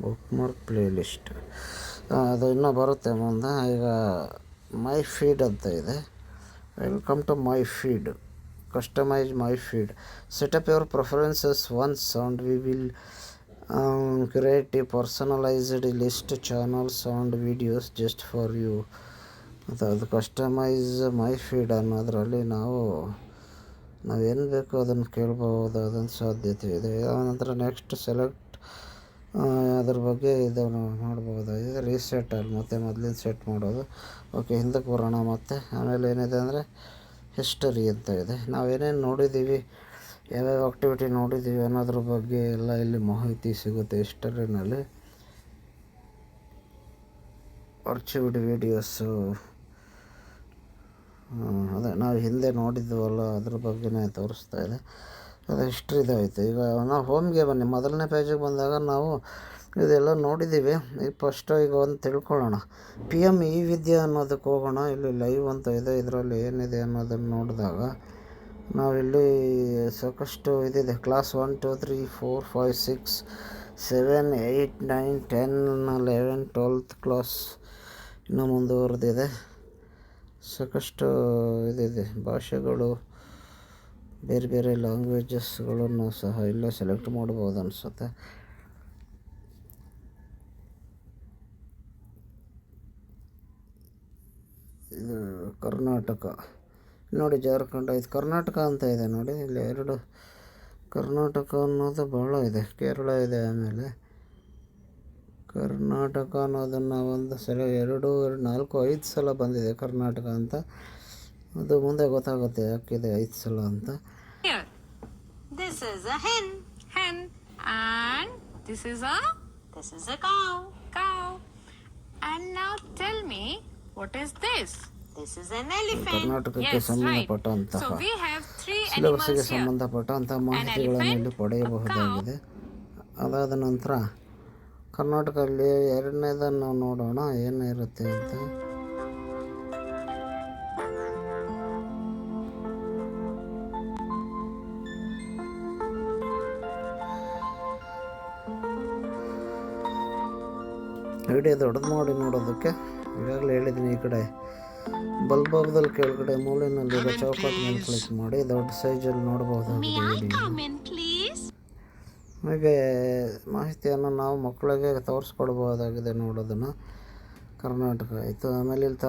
ಬುಕ್ ಮಾರ್ಕ್ ಪ್ಲೇಲಿಸ್ಟ್ ಅದು ಇನ್ನೂ ಬರುತ್ತೆ ಮುಂದೆ. ಈಗ ಮೈ ಫೀಡ್ ಅಂತ ಇದೆ. Welcome to my feed. Customise my feed. Set up your preferences once and we will create a personalised list channels and videos just for you ಅಂತ. ಅದು ಕಸ್ಟಮೈಸ್ ಮೈ ಫೀಡ್ ಅನ್ನೋದರಲ್ಲಿ ನಾವೇನು ಬೇಕೋ ಅದನ್ನು ಕೇಳ್ಬೋದಾದಂಥ ಸಾಧ್ಯತೆ ಇದೆ. ಆನಂತರ ನೆಕ್ಸ್ಟ್ ಸೆಲೆಕ್ಟ್ ಅದ್ರ ಬಗ್ಗೆ ಇದನ್ನು ಮಾಡ್ಬೋದಾಗಿದೆ. ರೀಸೆಟಲ್ಲಿ ಮತ್ತೆ ಮೊದಲಿನ ಸೆಟ್ ಮಾಡೋದು. ಓಕೆ, ಹಿಂದಕ್ಕೆ ಬರೋಣ ಮತ್ತೆ. ಆಮೇಲೆ ಏನಿದೆ ಅಂದರೆ ಹಿಸ್ಟರಿ ಅಂತ ಇದೆ. ನಾವೇನೇನು ನೋಡಿದ್ದೀವಿ, ಯಾವ್ಯಾವ ಆಕ್ಟಿವಿಟಿ ನೋಡಿದ್ದೀವಿ ಅನ್ನೋದ್ರ ಬಗ್ಗೆ ಎಲ್ಲ ಇಲ್ಲಿ ಮಾಹಿತಿ ಸಿಗುತ್ತೆ ಹಿಸ್ಟರಿನಲ್ಲಿ. ಆರ್ಚಿವ್ಡ್ ವೀಡಿಯೋಸು, ಅದೇ ನಾವು ಹಿಂದೆ ನೋಡಿದ್ವಲ್ಲ ಅದ್ರ ಬಗ್ಗೆನೇ ತೋರಿಸ್ತಾ ಇದೆ. ಅದು ಹಿಸ್ಟ್ರಿದು ಆಯಿತು. ಈಗ ನಾವು ಹೋಮ್ಗೆ ಬನ್ನಿ. ಮೊದಲನೇ ಪೇಜಿಗೆ ಬಂದಾಗ ನಾವು ಇದೆಲ್ಲ ನೋಡಿದ್ದೀವಿ. ಈಗ ಫಸ್ಟು ಈಗ ಒಂದು ತಿಳ್ಕೊಳ್ಳೋಣ. PM ಇ ವಿದ್ಯೆ ಅನ್ನೋದಕ್ಕೆ ಹೋಗೋಣ. ಇಲ್ಲಿ ಲೈವ್ ಅಂತ ಇದೆ. ಇದರಲ್ಲಿ ಏನಿದೆ ಅನ್ನೋದನ್ನು ನೋಡಿದಾಗ ನಾವಿಲ್ಲಿ ಸಾಕಷ್ಟು ಇದಿದೆ. ಕ್ಲಾಸ್ 1 2 3 4 5 6 7 8 9 10 11 12th ಕ್ಲಾಸ್ ಇನ್ನೂ ಮುಂದುವರೆದಿದೆ. ಸಾಕಷ್ಟು ಇದಿದೆ. ಭಾಷೆಗಳು, ಬೇರೆ ಬೇರೆ ಲ್ಯಾಂಗ್ವೇಜಸ್ಗಳನ್ನು ಸಹ ಇಲ್ಲೇ ಸೆಲೆಕ್ಟ್ ಮಾಡ್ಬೋದು ಅನಿಸುತ್ತೆ. ಇದು ಕರ್ನಾಟಕ ನೋಡಿ, ಜಾರ್ಖಂಡ್, ಇದು ಕರ್ನಾಟಕ ಅಂತ ಇದೆ ನೋಡಿ. ಇಲ್ಲಿ 2 ಕರ್ನಾಟಕ ಅನ್ನೋದು ಭಾಳ ಇದೆ. ಕೇರಳ ಇದೆ, ಆಮೇಲೆ ಕರ್ನಾಟಕ ಅನ್ನೋದನ್ನು ಒಂದು ಸಲ 2 4 5 ಸಲ ಬಂದಿದೆ ಕರ್ನಾಟಕ ಅಂತ. ಅದು ಮುಂದೆ ಗೊತ್ತಾಗುತ್ತೆ ಯಾಕಿದೆ 5 ಸಲ ಅಂತ. Here, this is a hen, and this is a cow. And now tell me, what is this? This is an elephant. ಕರ್ನಾಟಕಕ್ಕೆ ಸಂಬಂಧಪಟ್ಟಂತಹ So we have 3 ಸಿಲೆಬಸ್ಗೆ animals here. ಸಂಬಂಧಪಟ್ಟಂತಹ ಮಾಹಿತಿಗಳನ್ನು ಇಲ್ಲಿ ಪಡೆಯಬಹುದಾಗಿದೆ. ಅದಾದ ನಂತರ ಕರ್ನಾಟಕದಲ್ಲಿ 2ನೇದನ್ನು ನೋಡೋಣ ಏನಿರುತ್ತೆ ಅಂತ. ವಿಡಿಯೋ ದೊಡ್ಡದು ಮಾಡಿ ನೋಡೋದಕ್ಕೆ ಈಗಾಗಲೇ ಹೇಳಿದ್ದೀನಿ. ಈ ಕಡೆ ಬಲ್ಭಾಗದಲ್ಲಿ ಕೆಳಗಡೆ ಮೂಲೆಯಲ್ಲಿರೋ ಚೌಕಟ್ಟು ಮೇಲೆ ಕ್ಲಿಕ್ ಮಾಡಿ ದೊಡ್ಡ ಸೈಜಲ್ಲಿ ನೋಡಬಹುದಾಗಿದೆ ವಿಡಿಯೋ. ಹಾಗೆ ಮಾಹಿತಿಯನ್ನು ನಾವು ಮಕ್ಕಳಿಗೆ ತೋರಿಸ್ಕೊಡ್ಬೋದಾಗಿದೆ ನೋಡೋದನ್ನು. ಕರ್ನಾಟಕ ಆಯಿತು. ಆಮೇಲೆ ಇಲ್ಲಿ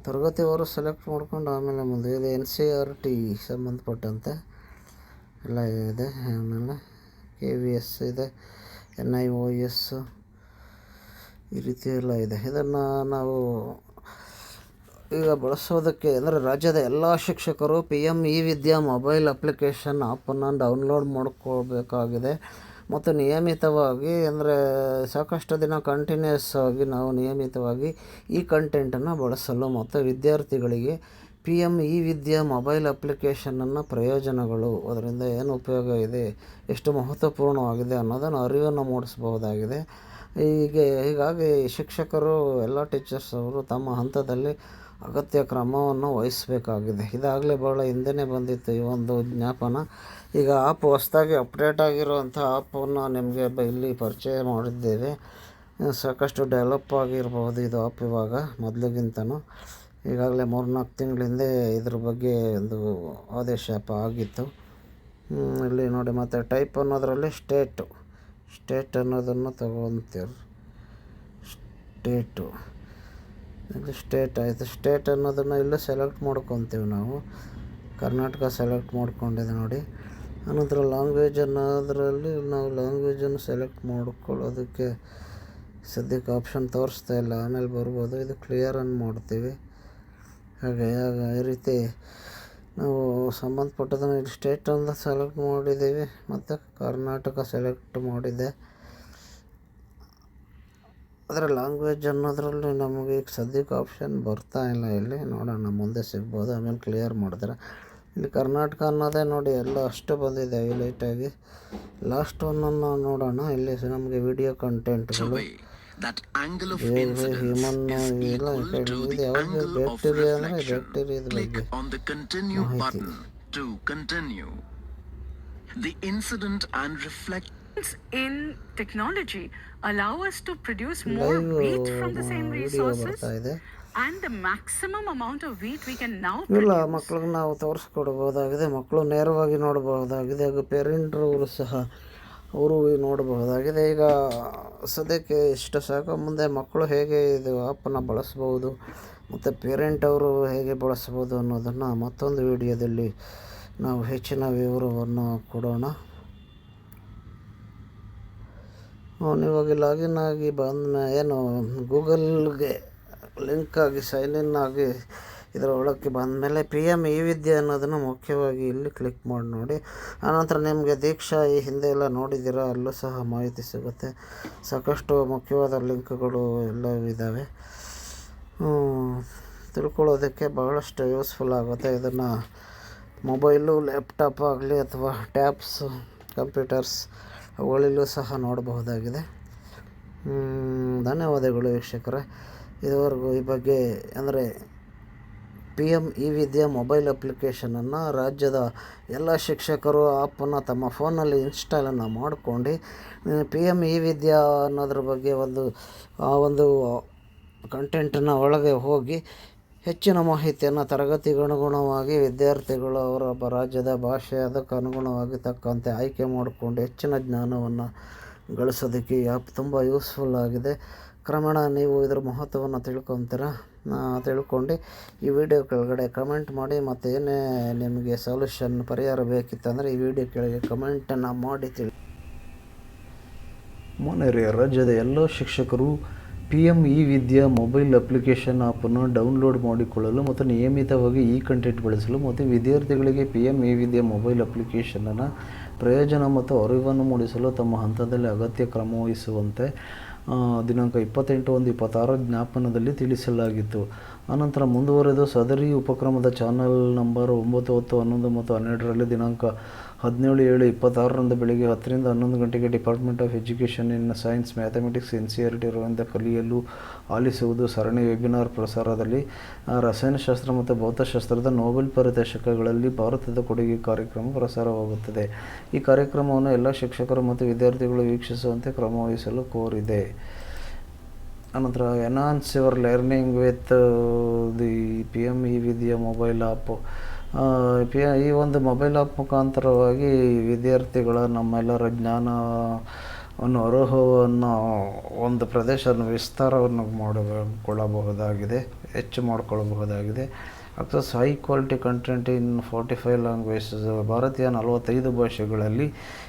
ತರಗತಿಯವರು ಸೆಲೆಕ್ಟ್ ಮಾಡ್ಕೊಂಡು ಆಮೇಲೆ ಮುಂದೆ ಇದು NCERT ಸಂಬಂಧಪಟ್ಟಂತೆ ಎಲ್ಲ ಇದೆ. ಆಮೇಲೆ KVS ಇದೆ, NIOS ಈ ರೀತಿ ಎಲ್ಲ ಇದೆ. ಇದನ್ನು ನಾವು ಈಗ ಬಳಸೋದಕ್ಕೆ ಅಂದರೆ ರಾಜ್ಯದ ಎಲ್ಲ ಶಿಕ್ಷಕರು PM ಇ ವಿದ್ಯಾ ಮೊಬೈಲ್ ಅಪ್ಲಿಕೇಶನ್ ಆ್ಯಪನ್ನು ಡೌನ್ಲೋಡ್ ಮಾಡ್ಕೋಬೇಕಾಗಿದೆ. ಮತ್ತು ನಿಯಮಿತವಾಗಿ ಅಂದರೆ ಸಾಕಷ್ಟು ದಿನ ಕಂಟಿನ್ಯೂಸ್ ಆಗಿ ನಾವು ನಿಯಮಿತವಾಗಿ ಈ ಕಂಟೆಂಟನ್ನು ಬಳಸಲು ಮತ್ತು ವಿದ್ಯಾರ್ಥಿಗಳಿಗೆ PM ಇ ವಿದ್ಯಾ ಮೊಬೈಲ್ ಅಪ್ಲಿಕೇಶನನ್ನು ಪ್ರಯೋಜನಗಳು, ಅದರಿಂದ ಏನು ಉಪಯೋಗ ಇದೆ, ಎಷ್ಟು ಮಹತ್ವಪೂರ್ಣವಾಗಿದೆ ಅನ್ನೋದನ್ನು ಅರಿವನ್ನು ಮೂಡಿಸಬಹುದಾಗಿದೆ. ಹೀಗಾಗಿ ಶಿಕ್ಷಕರು, ಎಲ್ಲ ಟೀಚರ್ಸ್ ಅವರು ತಮ್ಮ ಹಂತದಲ್ಲಿ ಅಗತ್ಯ ಕ್ರಮವನ್ನು ವಹಿಸಬೇಕಾಗಿದೆ. ಇದಾಗಲೇ ಭಾಳ ಹಿಂದೆಯೇ ಬಂದಿತ್ತು ಈ ಒಂದು ಜ್ಞಾಪನ. ಈಗ ಆ್ಯಪ್ ಹೊಸದಾಗಿ ಅಪ್ಡೇಟ್ ಆಗಿರುವಂಥ ಆ್ಯಪನ್ನು ನಿಮಗೆ ಇಲ್ಲಿ ಪರಿಚಯ ಮಾಡಿದ್ದೇವೆ. ಸಾಕಷ್ಟು ಡೆವಲಪ್ ಆಗಿರ್ಬೋದು ಇದು ಆ್ಯಪ್ ಇವಾಗ ಮೊದಲಿಗಿಂತನೂ. ಈಗಾಗಲೇ 3-4 ತಿಂಗಳ ಹಿಂದೆ ಇದ್ರ ಬಗ್ಗೆ ಒಂದು ಆದೇಶ ಆಗಿತ್ತು. ಇಲ್ಲಿ ನೋಡಿ, ಮತ್ತು ಟೈಪ್ ಅನ್ನೋದರಲ್ಲಿ ಸ್ಟೇಟ್ ಅನ್ನೋದನ್ನು ತಗೊತೀರಿ. ಸ್ಟೇಟ್ ಆಯಿತು. ಸ್ಟೇಟ್ ಅನ್ನೋದನ್ನು ಇಲ್ಲೇ ಸೆಲೆಕ್ಟ್ ಮಾಡ್ಕೊತೀವಿ ನಾವು. ಕರ್ನಾಟಕ ಸೆಲೆಕ್ಟ್ ಮಾಡ್ಕೊಂಡಿದೆ ನೋಡಿ. ಆನಂತರ ಲ್ಯಾಂಗ್ವೇಜ್ ಅನ್ನೋದರಲ್ಲಿ ನಾವು ಲ್ಯಾಂಗ್ವೇಜನ್ನು ಸೆಲೆಕ್ಟ್ ಮಾಡ್ಕೊಳ್ಳೋದಕ್ಕೆ ಸದ್ಯಕ್ಕೆ ಆಪ್ಷನ್ ತೋರಿಸ್ತಾ ಇಲ್ಲ, ಆಮೇಲೆ ಬರ್ಬೋದು. ಇದು ಕ್ಲಿಯರನ್ನು ಮಾಡ್ತೀವಿ. ಹಾಗೆ ಈ ರೀತಿ ನಾವು ಸಂಬಂಧಪಟ್ಟದನ್ನು ಇಲ್ಲಿ ಸ್ಟೇಟ್ ಅಂತ ಸೆಲೆಕ್ಟ್ ಮಾಡಿದ್ದೀವಿ ಮತ್ತು ಕರ್ನಾಟಕ ಸೆಲೆಕ್ಟ್ ಮಾಡಿದ್ದೆ. ಅದರ ಲ್ಯಾಂಗ್ವೇಜ್ ಅನ್ನೋದ್ರಲ್ಲಿ ನಮಗೆ ಈಗ ಸದ್ಯಕ್ಕೆ ಆಪ್ಷನ್ ಬರ್ತಾ ಇಲ್ಲ. ಇಲ್ಲಿ ನೋಡೋಣ, ಮುಂದೆ ಸಿಗ್ಬೋದು. ಆಮೇಲೆ ಕ್ಲಿಯರ್ ಮಾಡಿದ್ರೆ ಇಲ್ಲಿ ಕರ್ನಾಟಕ ಅನ್ನೋದೇ ನೋಡಿ ಎಲ್ಲ ಅಷ್ಟು ಬಂದಿದೆ ಹೈಲೈಟಾಗಿ. ಲಾಸ್ಟ್ ಒನ್ನನ್ನು ನೋಡೋಣ. ಇಲ್ಲಿ ನಮಗೆ ವಿಡಿಯೋ ಕಂಟೆಂಟ್ಗಳು, ಹ್ಯೂಮನ್ ಇವೆಲ್ಲ ಇದು ಯಾವುದು ಬ್ಯಾಕ್ಟೀರಿಯಾ ಅಂದರೆ ಬ್ಯಾಕ್ಟೀರಿಯಾದ ಬಗ್ಗೆ ಮಾಹಿತಿ. The incident and reflections in technology allow us to produce more wheat from the same video resources, ಬರ್ತಾ ಇದೆ. and the maximum amount of wheat we can now ಇಲ್ಲ, produce. ಮಕ್ಳಿಗೆ ನಾವು ತೋರಿಸ್ಕೊಡ್ಬೋದಾಗಿದೆ. ಮಕ್ಕಳು ನೇರವಾಗಿ ನೋಡಬಹುದಾಗಿದೆ. ಹಾಗೂ ಪೇರೆಂಟ್ರವರು ಸಹ ಅವರು ನೋಡಬಹುದಾಗಿದೆ. ಈಗ ಸದ್ಯಕ್ಕೆ ಇಷ್ಟು ಸಾಕು. ಮುಂದೆ ಮಕ್ಕಳು ಹೇಗೆ ಇದು ಆ್ಯಪನ್ನು ಬಳಸ್ಬೋದು ಮತ್ತು ಪೇರೆಂಟ್ ಅವರು ಹೇಗೆ ಬಳಸ್ಬೋದು ಅನ್ನೋದನ್ನು ಮತ್ತೊಂದು ವಿಡಿಯೋದಲ್ಲಿ ನಾವು ಹೆಚ್ಚಿನ ವಿವರವನ್ನು ಕೊಡೋಣ. ಇವಾಗ ಲಾಗಿನ್ ಆಗಿ ಏನು ಗೂಗಲ್ಗೆ ಲಿಂಕ್ ಆಗಿ ಸೈನ್ ಇನ್ ಆಗಿ ಇದರ ಒಳಕ್ಕೆ ಬಂದಮೇಲೆ PM e-ವಿದ್ಯೆ ಅನ್ನೋದನ್ನು ಮುಖ್ಯವಾಗಿ ಇಲ್ಲಿ ಕ್ಲಿಕ್ ಮಾಡಿ ನೋಡಿ. ಆನಂತರ ನಿಮಗೆ ದೀಕ್ಷಾ ಈ ಹಿಂದೆ ಎಲ್ಲ ನೋಡಿದ್ದೀರಾ, ಅಲ್ಲೂ ಸಹ ಮಾಹಿತಿ ಸಿಗುತ್ತೆ. ಸಾಕಷ್ಟು ಮುಖ್ಯವಾದ ಲಿಂಕ್ಗಳು ಎಲ್ಲ ಇದ್ದಾವೆ. ತಿಳ್ಕೊಳ್ಳೋದಕ್ಕೆ ಬಹಳಷ್ಟು ಯೂಸ್ಫುಲ್ ಆಗುತ್ತೆ. ಇದನ್ನು ಮೊಬೈಲು, ಲ್ಯಾಪ್ಟಾಪ್ ಆಗಲಿ ಅಥವಾ ಟ್ಯಾಬ್ಸ್, ಕಂಪ್ಯೂಟರ್ಸ್ ಅವುಗಳಲ್ಲೂ ಸಹ ನೋಡಬಹುದಾಗಿದೆ. ಧನ್ಯವಾದಗಳು ವೀಕ್ಷಕರೇ. ಇದುವರೆಗೂ ಈ ಬಗ್ಗೆ ಅಂದರೆ PM e-ವಿದ್ಯೆ ಮೊಬೈಲ್ ಅಪ್ಲಿಕೇಶನನ್ನು ರಾಜ್ಯದ ಎಲ್ಲ ಶಿಕ್ಷಕರು ಆ್ಯಪನ್ನು ತಮ್ಮ ಫೋನಲ್ಲಿ ಇನ್ಸ್ಟಾಲನ್ನು ಮಾಡ್ಕೊಂಡು PM e-ವಿದ್ಯಾ ಅನ್ನೋದ್ರ ಬಗ್ಗೆ ಒಂದು ಕಂಟೆಂಟನ್ನು ಒಳಗೆ ಹೋಗಿ ಹೆಚ್ಚಿನ ಮಾಹಿತಿಯನ್ನು ತರಗತಿಗನುಗುಣವಾಗಿ ವಿದ್ಯಾರ್ಥಿಗಳು ಅವರ ರಾಜ್ಯದ ಭಾಷೆ ಅದಕ್ಕೆ ಅನುಗುಣವಾಗಿ ತಕ್ಕಂತೆ ಆಯ್ಕೆ ಮಾಡಿಕೊಂಡು ಹೆಚ್ಚಿನ ಜ್ಞಾನವನ್ನು ಗಳಿಸೋದಕ್ಕೆ ಈ ಆ್ಯಪ್ ತುಂಬ ಯೂಸ್ಫುಲ್ ಆಗಿದೆ. ಕ್ರಮೇಣ ನೀವು ಇದರ ಮಹತ್ವವನ್ನು ತಿಳ್ಕೊಂಡು ಈ ವಿಡಿಯೋ ಕೆಳಗಡೆ ಕಮೆಂಟ್ ಮಾಡಿ. ಮತ್ತು ಏನೇ ನಿಮಗೆ ಪರಿಹಾರ ಬೇಕಿತ್ತಂದರೆ ಈ ವಿಡಿಯೋ ಕೆಳಗೆ ಕಮೆಂಟನ್ನು ಮಾಡಿ ಮನೆಯ ರಾಜ್ಯದ ಎಲ್ಲ ಶಿಕ್ಷಕರು PM e-ವಿದ್ಯಾ ಮೊಬೈಲ್ ಅಪ್ಲಿಕೇಶನ್ ಆ್ಯಪನ್ನು ಡೌನ್ಲೋಡ್ ಮಾಡಿಕೊಳ್ಳಲು ಮತ್ತು ನಿಯಮಿತವಾಗಿ ಈ ಕಂಟೆಂಟ್ ಬಳಸಲು ಮತ್ತು ವಿದ್ಯಾರ್ಥಿಗಳಿಗೆ PM e-ವಿದ್ಯಾ ಮೊಬೈಲ್ ಅಪ್ಲಿಕೇಶನನ್ನು ಪ್ರಯೋಜನ ಮತ್ತು ಅರಿವನ್ನು ಮೂಡಿಸಲು ತಮ್ಮ ಹಂತದಲ್ಲಿ ಅಗತ್ಯ ಕ್ರಮವಹಿಸುವಂತೆ ದಿನಾಂಕ 28/1/26 ಜ್ಞಾಪನದಲ್ಲಿ ತಿಳಿಸಲಾಗಿತ್ತು. ಅನಂತರ ಮುಂದುವರೆದು ಸದರಿ ಉಪಕ್ರಮದ ಚಾನಲ್ ನಂಬರ್ 9, 10, 11 ಮತ್ತು 12ರಲ್ಲಿ ದಿನಾಂಕ 17/7/26ರಂದು ಬೆಳಗ್ಗೆ 10ರಿಂದ 11 ಗಂಟೆಗೆ department of education in science, mathematics, NCERT ಇರುವಂಥ ಕಲಿಯಲು ಆಲಿಸುವುದು ಸರಣಿ ವೆಬಿನಾರ್ ಪ್ರಸಾರದಲ್ಲಿ ರಸಾಯನಶಾಸ್ತ್ರ ಮತ್ತು ಭೌತಶಾಸ್ತ್ರದ ನೊಬೆಲ್ ಪಾರಿತೋಷಕಗಳಲ್ಲಿ ಭಾರತದ ಕೊಡುಗೆ ಕಾರ್ಯಕ್ರಮ ಪ್ರಸಾರವಾಗುತ್ತದೆ. ಈ ಕಾರ್ಯಕ್ರಮವನ್ನು ಎಲ್ಲ ಶಿಕ್ಷಕರು ಮತ್ತು ವಿದ್ಯಾರ್ಥಿಗಳು ವೀಕ್ಷಿಸುವಂತೆ ಕ್ರಮವಹಿಸಲು ಕೋರಿದೆ. ಅನಂತರ enhance your learning with the PM e-ವಿದ್ಯಾ ಮೊಬೈಲ್ ಆ್ಯಪ್. ಈ ಒಂದು ಮೊಬೈಲ್ ಆ್ಯಪ್ ಮುಖಾಂತರವಾಗಿ ವಿದ್ಯಾರ್ಥಿಗಳ ನಮ್ಮೆಲ್ಲರ ಜ್ಞಾನವನ್ನು ಅರ್ಹವನ್ನು ಒಂದು ಪ್ರದೇಶವನ್ನು ವಿಸ್ತಾರವನ್ನು ಮಾಡಿಕೊಳ್ಳಬಹುದಾಗಿದೆ, ಹೆಚ್ಚು ಮಾಡಿಕೊಳ್ಳಬಹುದಾಗಿದೆ. Access high quality content in 45 languages. ಭಾರತೀಯ 45 ಭಾಷೆಗಳಲ್ಲಿ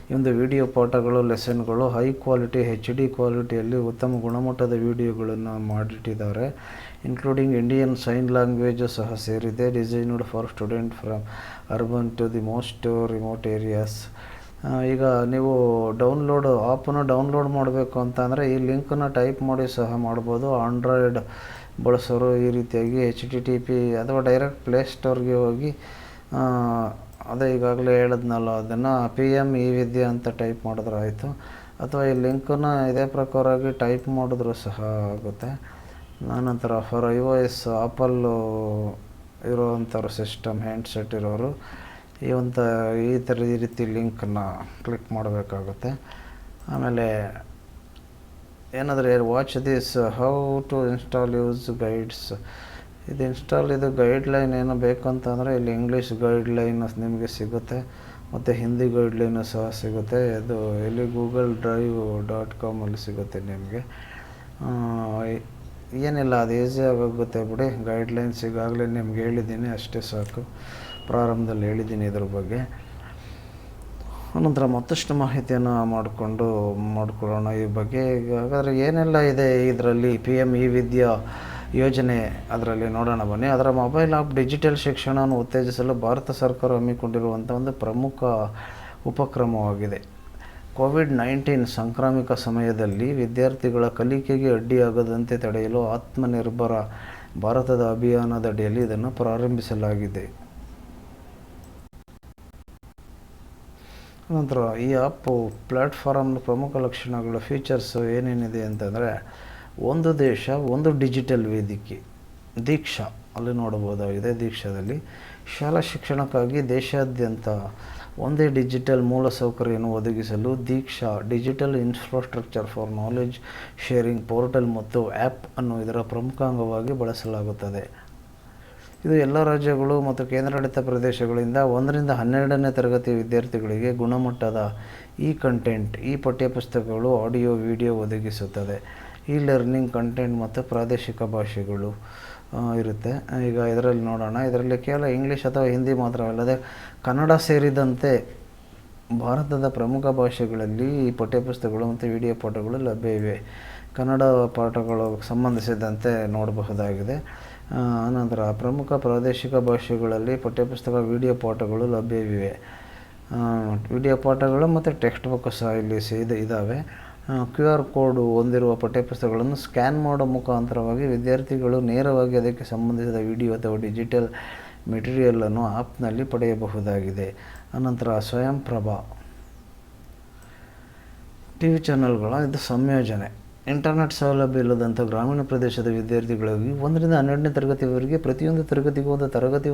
ಈ ಒಂದು ವಿಡಿಯೋ ಪಾಠಗಳು, ಲೆಸನ್ಗಳು ಹೈ ಕ್ವಾಲಿಟಿ HD ಕ್ವಾಲಿಟಿಯಲ್ಲಿ ಉತ್ತಮ ಗುಣಮಟ್ಟದ ವಿಡಿಯೋಗಳನ್ನು ಮಾಡಿಟ್ಟಿದ್ದಾರೆ. ಇನ್ಕ್ಲೂಡಿಂಗ್ ಇಂಡಿಯನ್ ಸೈನ್ ಲ್ಯಾಂಗ್ವೇಜು ಸಹ ಸೇರಿದೆ. Designed for student from urban to the most remote areas. ಈಗ ನೀವು ಆ್ಯಪನ್ನು ಡೌನ್ಲೋಡ್ ಮಾಡಬೇಕು ಅಂತಂದರೆ ಈ ಲಿಂಕನ್ನು ಟೈಪ್ ಮಾಡಿ ಸಹ ಮಾಡ್ಬೋದು. ಆಂಡ್ರಾಯ್ಡ್ ಬಳಸೋರು ಈ ರೀತಿಯಾಗಿ HTTP ಅಥವಾ ಡೈರೆಕ್ಟ್ ಪ್ಲೇಸ್ಟೋರ್ಗೆ ಹೋಗಿ ಅದೇ ಈಗಾಗಲೇ ಹೇಳಿದ್ನಲ್ಲ ಅದನ್ನು PM e-ವಿದ್ಯಾ ಅಂತ ಟೈಪ್ ಮಾಡಿದ್ರೆ ಆಯಿತು. ಅಥವಾ ಈ ಲಿಂಕನ್ನು ಇದೇ ಪ್ರಕಾರವಾಗಿ ಟೈಪ್ ಮಾಡಿದ್ರೂ ಸಹ ಆಗುತ್ತೆ. ಆನಂತರ ಫಾರ್ iOS ಆಪಲ್ಲು ಇರೋವಂಥವ್ರು ಸಿಸ್ಟಮ್ ಹ್ಯಾಂಡ್ಸೆಟ್ ಇರೋರು ಈ ರೀತಿ ಲಿಂಕನ್ನು ಕ್ಲಿಕ್ ಮಾಡಬೇಕಾಗುತ್ತೆ. ಆಮೇಲೆ ಏನಾದರೆ watch this how to install use guides. ಇದು ಗೈಡ್ಲೈನ್ ಏನೋ ಬೇಕಂತಂದರೆ ಇಲ್ಲಿ ಇಂಗ್ಲೀಷ್ ಗೈಡ್ಲೈನ್ ನಿಮಗೆ ಸಿಗುತ್ತೆ ಮತ್ತು ಹಿಂದಿ ಗೈಡ್ಲೈನು ಸಹ ಸಿಗುತ್ತೆ. ಇಲ್ಲಿ google-drive.com ಸಿಗುತ್ತೆ ನಿಮಗೆ. ಏನಿಲ್ಲ, ಅದು ಈಸಿಯಾಗಿ ಆಗುತ್ತೆ ಬಿಡಿ. ಗೈಡ್ಲೈನ್ಸ್ ಈಗಾಗಲೇ ನಿಮ್ಗೆ ಹೇಳಿದ್ದೀನಿ, ಅಷ್ಟೇ ಸಾಕು. ಪ್ರಾರಂಭದಲ್ಲಿ ಹೇಳಿದ್ದೀನಿ ಇದ್ರ ಬಗ್ಗೆ. ಅನಂತರ ಮತ್ತಷ್ಟು ಮಾಹಿತಿಯನ್ನು ಮಾಡಿಕೊಳ್ಳೋಣ ಈ ಬಗ್ಗೆ. ಹಾಗಾದರೆ ಏನೆಲ್ಲ ಇದೆ ಇದರಲ್ಲಿ PM ವಿದ್ಯಾ ಯೋಜನೆ, ಅದರಲ್ಲಿ ನೋಡೋಣ ಬನ್ನಿ. ಅದರ ಮೊಬೈಲ್ ಆ್ಯಪ್ ಡಿಜಿಟಲ್ ಶಿಕ್ಷಣವನ್ನು ಉತ್ತೇಜಿಸಲು ಭಾರತ ಸರ್ಕಾರ ಹಮ್ಮಿಕೊಂಡಿರುವಂಥ ಒಂದು ಪ್ರಮುಖ ಉಪಕ್ರಮವಾಗಿದೆ. ಕೋವಿಡ್-19 ಸಾಂಕ್ರಾಮಿಕ ಸಮಯದಲ್ಲಿ ವಿದ್ಯಾರ್ಥಿಗಳ ಕಲಿಕೆಗೆ ಅಡ್ಡಿಯಾಗದಂತೆ ತಡೆಯಲು ಆತ್ಮನಿರ್ಭರ ಭಾರತದ ಅಭಿಯಾನದಡಿಯಲ್ಲಿ ಇದನ್ನು ಪ್ರಾರಂಭಿಸಲಾಗಿದೆ. ನಂತರ ಈ ಆ್ಯಪ್ ಪ್ಲ್ಯಾಟ್ಫಾರ್ಮ್ನ ಪ್ರಮುಖ ಲಕ್ಷಣಗಳು, ಫೀಚರ್ಸು ಏನೇನಿದೆ ಅಂತಂದರೆ, ಒಂದು ದೇಶ ಒಂದು ಡಿಜಿಟಲ್ ವೇದಿಕೆ, ದೀಕ್ಷಾ ಅಲ್ಲಿ ನೋಡಬಹುದಾಗಿದೆ. ದೀಕ್ಷಾದಲ್ಲಿ ಶಾಲಾ ಶಿಕ್ಷಣಕ್ಕಾಗಿ ದೇಶಾದ್ಯಂತ ಒಂದೇ ಡಿಜಿಟಲ್ ಮೂಲಸೌಕರ್ಯವನ್ನು ಒದಗಿಸಲು DIKSHA digital infrastructure for knowledge sharing portal ಮತ್ತು ಆ್ಯಪ್ ಅನ್ನು ಇದರ ಪ್ರಮುಖ ಅಂಗವಾಗಿ ಬಳಸಲಾಗುತ್ತದೆ. ಇದು ಎಲ್ಲ ರಾಜ್ಯಗಳು ಮತ್ತು ಕೇಂದ್ರಾಡಳಿತ ಪ್ರದೇಶಗಳಿಂದ 1ರಿಂದ 12ನೇ ತರಗತಿ ವಿದ್ಯಾರ್ಥಿಗಳಿಗೆ ಗುಣಮಟ್ಟದ ಕಂಟೆಂಟ್, ಪಠ್ಯಪುಸ್ತಕಗಳು, ಆಡಿಯೋ, ವಿಡಿಯೋ ಒದಗಿಸುತ್ತದೆ. ಲರ್ನಿಂಗ್ ಕಂಟೆಂಟ್ ಮತ್ತು ಪ್ರಾದೇಶಿಕ ಭಾಷೆಗಳು ಇರುತ್ತೆ. ಈಗ ಇದರಲ್ಲಿ ನೋಡೋಣ. ಇದರಲ್ಲಿ ಕೇವಲ ಇಂಗ್ಲೀಷ್ ಅಥವಾ ಹಿಂದಿ ಮಾತ್ರವಲ್ಲದೆ ಕನ್ನಡ ಸೇರಿದಂತೆ ಭಾರತದ ಪ್ರಮುಖ ಭಾಷೆಗಳಲ್ಲಿ ಈ ಪಠ್ಯಪುಸ್ತಕಗಳು ಮತ್ತು ವಿಡಿಯೋ ಪಾಠಗಳು ಲಭ್ಯ ಇವೆ. ಕನ್ನಡ ಪಾಠಗಳು ಸಂಬಂಧಿಸಿದಂತೆ ನೋಡಬಹುದಾಗಿದೆ. ಅನಂತರ ಪ್ರಮುಖ ಪ್ರಾದೇಶಿಕ ಭಾಷೆಗಳಲ್ಲಿ ಪಠ್ಯಪುಸ್ತಕ, ವಿಡಿಯೋ ಪಾಠಗಳು ಲಭ್ಯವಿವೆ. ವಿಡಿಯೋ ಪಾಠಗಳು ಮತ್ತು ಟೆಕ್ಸ್ಟ್ ಬುಕ್ ಸಹ ಇಲ್ಲಿ ಇದ್ದಾವೆ. QR ಕೋಡ್ ಹೊಂದಿರುವ ಪಠ್ಯಪುಸ್ತಕಗಳನ್ನು ಸ್ಕ್ಯಾನ್ ಮಾಡೋ ಮುಖಾಂತರವಾಗಿ ವಿದ್ಯಾರ್ಥಿಗಳು ನೇರವಾಗಿ ಅದಕ್ಕೆ ಸಂಬಂಧಿಸಿದ ವಿಡಿಯೋ ಅಥವಾ ಡಿಜಿಟಲ್ ಮೆಟೀರಿಯಲನ್ನು ಆ್ಯಪ್ನಲ್ಲಿ ಪಡೆಯಬಹುದಾಗಿದೆ. ಅನಂತರ ಸ್ವಯಂಪ್ರಭಾ TV ಚಾನಲ್ಗಳ ಇದು ಸಂಯೋಜನೆ. ಇಂಟರ್ನೆಟ್ ಸೌಲಭ್ಯ ಇಲ್ಲದಂಥ ಗ್ರಾಮೀಣ ಪ್ರದೇಶದ ವಿದ್ಯಾರ್ಥಿಗಳಿಗೆ 1ರಿಂದ 12ನೇ ತರಗತಿವರೆಗೆ ಪ್ರತಿಯೊಂದು ತರಗತಿಗೂ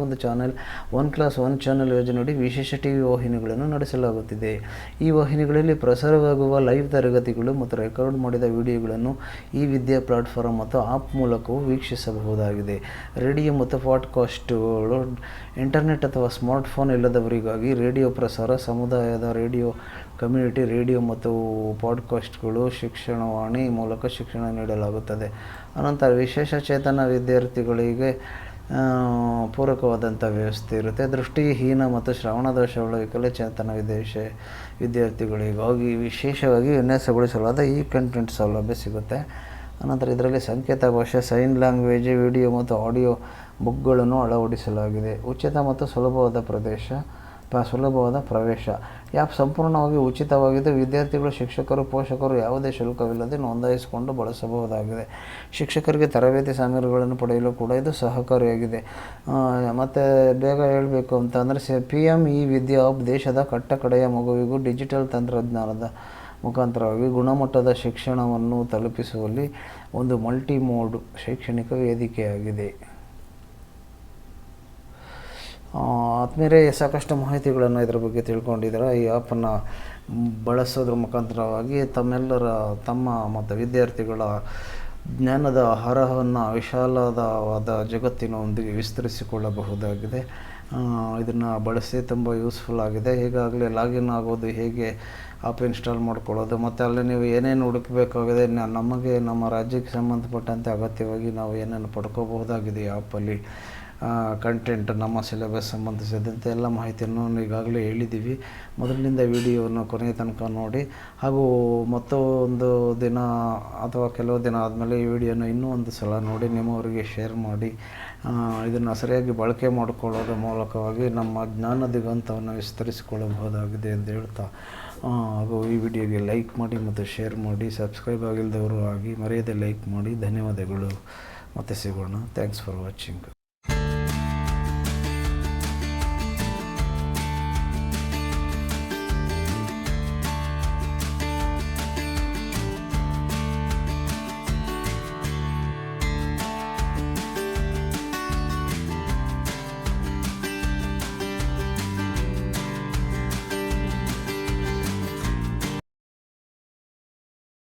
ಒಂದು ಚಾನೆಲ್, 1 ಕ್ಲಾಸ್ 1 ಚಾನೆಲ್ ಯೋಜನೆಯಡಿ ವಿಶೇಷ TV ವಾಹಿನಿಗಳನ್ನು ನಡೆಸಲಾಗುತ್ತಿದೆ. ಈ ವಾಹಿನಿಗಳಲ್ಲಿ ಪ್ರಸಾರವಾಗುವ ಲೈವ್ ತರಗತಿಗಳು ಮತ್ತು ರೆಕಾರ್ಡ್ ಮಾಡಿದ ವಿಡಿಯೋಗಳನ್ನು ಈ ವಿದ್ಯಾ ಪ್ಲಾಟ್ಫಾರ್ಮ್ ಮತ್ತು ಆ್ಯಪ್ ಮೂಲಕವೂ ವೀಕ್ಷಿಸಬಹುದಾಗಿದೆ. ರೇಡಿಯೋ ಮತ್ತು ಪಾಡ್ಕಾಸ್ಟ್ಗಳು ಇಂಟರ್ನೆಟ್ ಅಥವಾ ಸ್ಮಾರ್ಟ್ಫೋನ್ ಇಲ್ಲದವರಿಗಾಗಿ ರೇಡಿಯೋ ಪ್ರಸಾರ, ಸಮುದಾಯದ ರೇಡಿಯೋ, ಕಮ್ಯುನಿಟಿ ರೇಡಿಯೋ ಮತ್ತು ಪಾಡ್ಕಾಸ್ಟ್ಗಳು, ಶಿಕ್ಷಣವಾಣಿ ಮೂಲಕ ಶಿಕ್ಷಣ ನೀಡಲಾಗುತ್ತದೆ. ಅನಂತರ ವಿಶೇಷಚೇತನ ವಿದ್ಯಾರ್ಥಿಗಳಿಗೆ ಪೂರಕವಾದಂಥ ವ್ಯವಸ್ಥೆ ಇರುತ್ತೆ. ದೃಷ್ಟಿಹೀನ ಮತ್ತು ಶ್ರವಣದೋಷವುಳ್ಳ ವಿಕಲಚೇತನ ವಿದ್ಯಾರ್ಥಿಗಳಿಗಾಗಿ ವಿಶೇಷವಾಗಿ ವಿನ್ಯಾಸಗೊಳಿಸಲಾದ ಕಂಟೆಂಟ್ ಸೌಲಭ್ಯ ಸಿಗುತ್ತೆ. ಅನಂತರ ಇದರಲ್ಲಿ ಸಂಕೇತ ಭಾಷೆ, ಸೈನ್ ಲ್ಯಾಂಗ್ವೇಜ್, ವಿಡಿಯೋ ಮತ್ತು ಆಡಿಯೋ ಬುಕ್ಗಳನ್ನು ಅಳವಡಿಸಲಾಗಿದೆ. ಉಚಿತ ಮತ್ತು ಸುಲಭವಾದ ಪ್ರವೇಶ. ಆ್ಯಪ್ ಸಂಪೂರ್ಣವಾಗಿ ಉಚಿತವಾಗಿದ್ದು ವಿದ್ಯಾರ್ಥಿಗಳು, ಶಿಕ್ಷಕರು, ಪೋಷಕರು ಯಾವುದೇ ಶುಲ್ಕವಿಲ್ಲದೆ ನೋಂದಾಯಿಸಿಕೊಂಡು ಬಳಸಬಹುದಾಗಿದೆ. ಶಿಕ್ಷಕರಿಗೆ ತರಬೇತಿ ಸಾಮಗ್ರಿಗಳನ್ನು ಪಡೆಯಲು ಕೂಡ ಇದು ಸಹಕಾರಿಯಾಗಿದೆ. ಮತ್ತು ಬೇಗ ಹೇಳಬೇಕು ಅಂತಂದರೆ PM ವಿದ್ಯಾ ಆ್ಯಪ್ ದೇಶದ ಕಟ್ಟಕಡೆಯ ಮಗುವಿಗೂ ಡಿಜಿಟಲ್ ತಂತ್ರಜ್ಞಾನದ ಮುಖಾಂತರವಾಗಿ ಗುಣಮಟ್ಟದ ಶಿಕ್ಷಣವನ್ನು ತಲುಪಿಸುವಲ್ಲಿ ಒಂದು ಮಲ್ಟಿಮೋಡ್ ಶೈಕ್ಷಣಿಕ ವೇದಿಕೆಯಾಗಿದೆ. ಆದ್ಮೇಲೆ ಸಾಕಷ್ಟು ಮಾಹಿತಿಗಳನ್ನು ಇದರ ಬಗ್ಗೆ ತಿಳ್ಕೊಂಡಿದ್ದಾರೆ. ಈ ಆ್ಯಪನ್ನು ಬಳಸೋದ್ರ ಮುಖಾಂತರವಾಗಿ ತಮ್ಮ ಮತ್ತು ವಿದ್ಯಾರ್ಥಿಗಳ ಜ್ಞಾನದ ಹರಹವನ್ನು ವಿಶಾಲವಾದ ಜಗತ್ತಿನೊಂದಿಗೆ ವಿಸ್ತರಿಸಿಕೊಳ್ಳಬಹುದಾಗಿದೆ. ಇದನ್ನು ಬಳಸಿ ತುಂಬ ಯೂಸ್ಫುಲ್ ಆಗಿದೆ. ಈಗಾಗಲೇ ಲಾಗಿನ್ ಆಗೋದು ಹೇಗೆ, ಆ್ಯಪ್ ಇನ್ಸ್ಟಾಲ್ ಮಾಡ್ಕೊಳ್ಳೋದು, ಮತ್ತು ಅಲ್ಲಿ ನೀವು ಏನೇನು ಹುಡುಕಬೇಕಾಗಿದೆ, ನಮಗೆ ನಮ್ಮ ರಾಜ್ಯಕ್ಕೆ ಸಂಬಂಧಪಟ್ಟಂತೆ ಅಗತ್ಯವಾಗಿ ನಾವು ಏನೇನು ಪಡ್ಕೋಬಹುದಾಗಿದೆ ಈ ಆ್ಯಪಲ್ಲಿ, ಕಂಟೆಂಟ್ ನಮ್ಮ ಸಿಲೆಬಸ್ ಸಂಬಂಧಿಸಿದಂತೆ ಎಲ್ಲ ಮಾಹಿತಿಯನ್ನು ಈಗಾಗಲೇ ಹೇಳಿದ್ದೀವಿ. ಮೊದಲಿನಿಂದ ವಿಡಿಯೋವನ್ನು ಕೊನೆಯ ತನಕ ನೋಡಿ, ಹಾಗೂ ಮತ್ತೊಂದು ದಿನ ಅಥವಾ ಕೆಲವು ದಿನ ಆದಮೇಲೆ ಈ ವಿಡಿಯೋನ ಇನ್ನೂ ಒಂದು ಸಲ ನೋಡಿ ನಿಮ್ಮವರಿಗೆ ಶೇರ್ ಮಾಡಿ. ಇದನ್ನು ಸರಿಯಾಗಿ ಬಳಕೆ ಮಾಡಿಕೊಳ್ಳೋದ್ರ ಮೂಲಕವಾಗಿ ನಮ್ಮ ಜ್ಞಾನ ದಿಗಂತವನ್ನು ವಿಸ್ತರಿಸಿಕೊಳ್ಳಬಹುದಾಗಿದೆ ಎಂದು ಹೇಳ್ತಾ, ಹಾಗೂ ಈ ವಿಡಿಯೋಗೆ ಲೈಕ್ ಮಾಡಿ ಮತ್ತು ಶೇರ್ ಮಾಡಿ. ಸಬ್ಸ್ಕ್ರೈಬ್ ಆಗಿಲ್ಲದವರು ಆಗಿ ಮರೆಯದೆ ಲೈಕ್ ಮಾಡಿ. ಧನ್ಯವಾದಗಳು. ಮತ್ತೆ ಸಿಗೋಣ. Thanks for watching.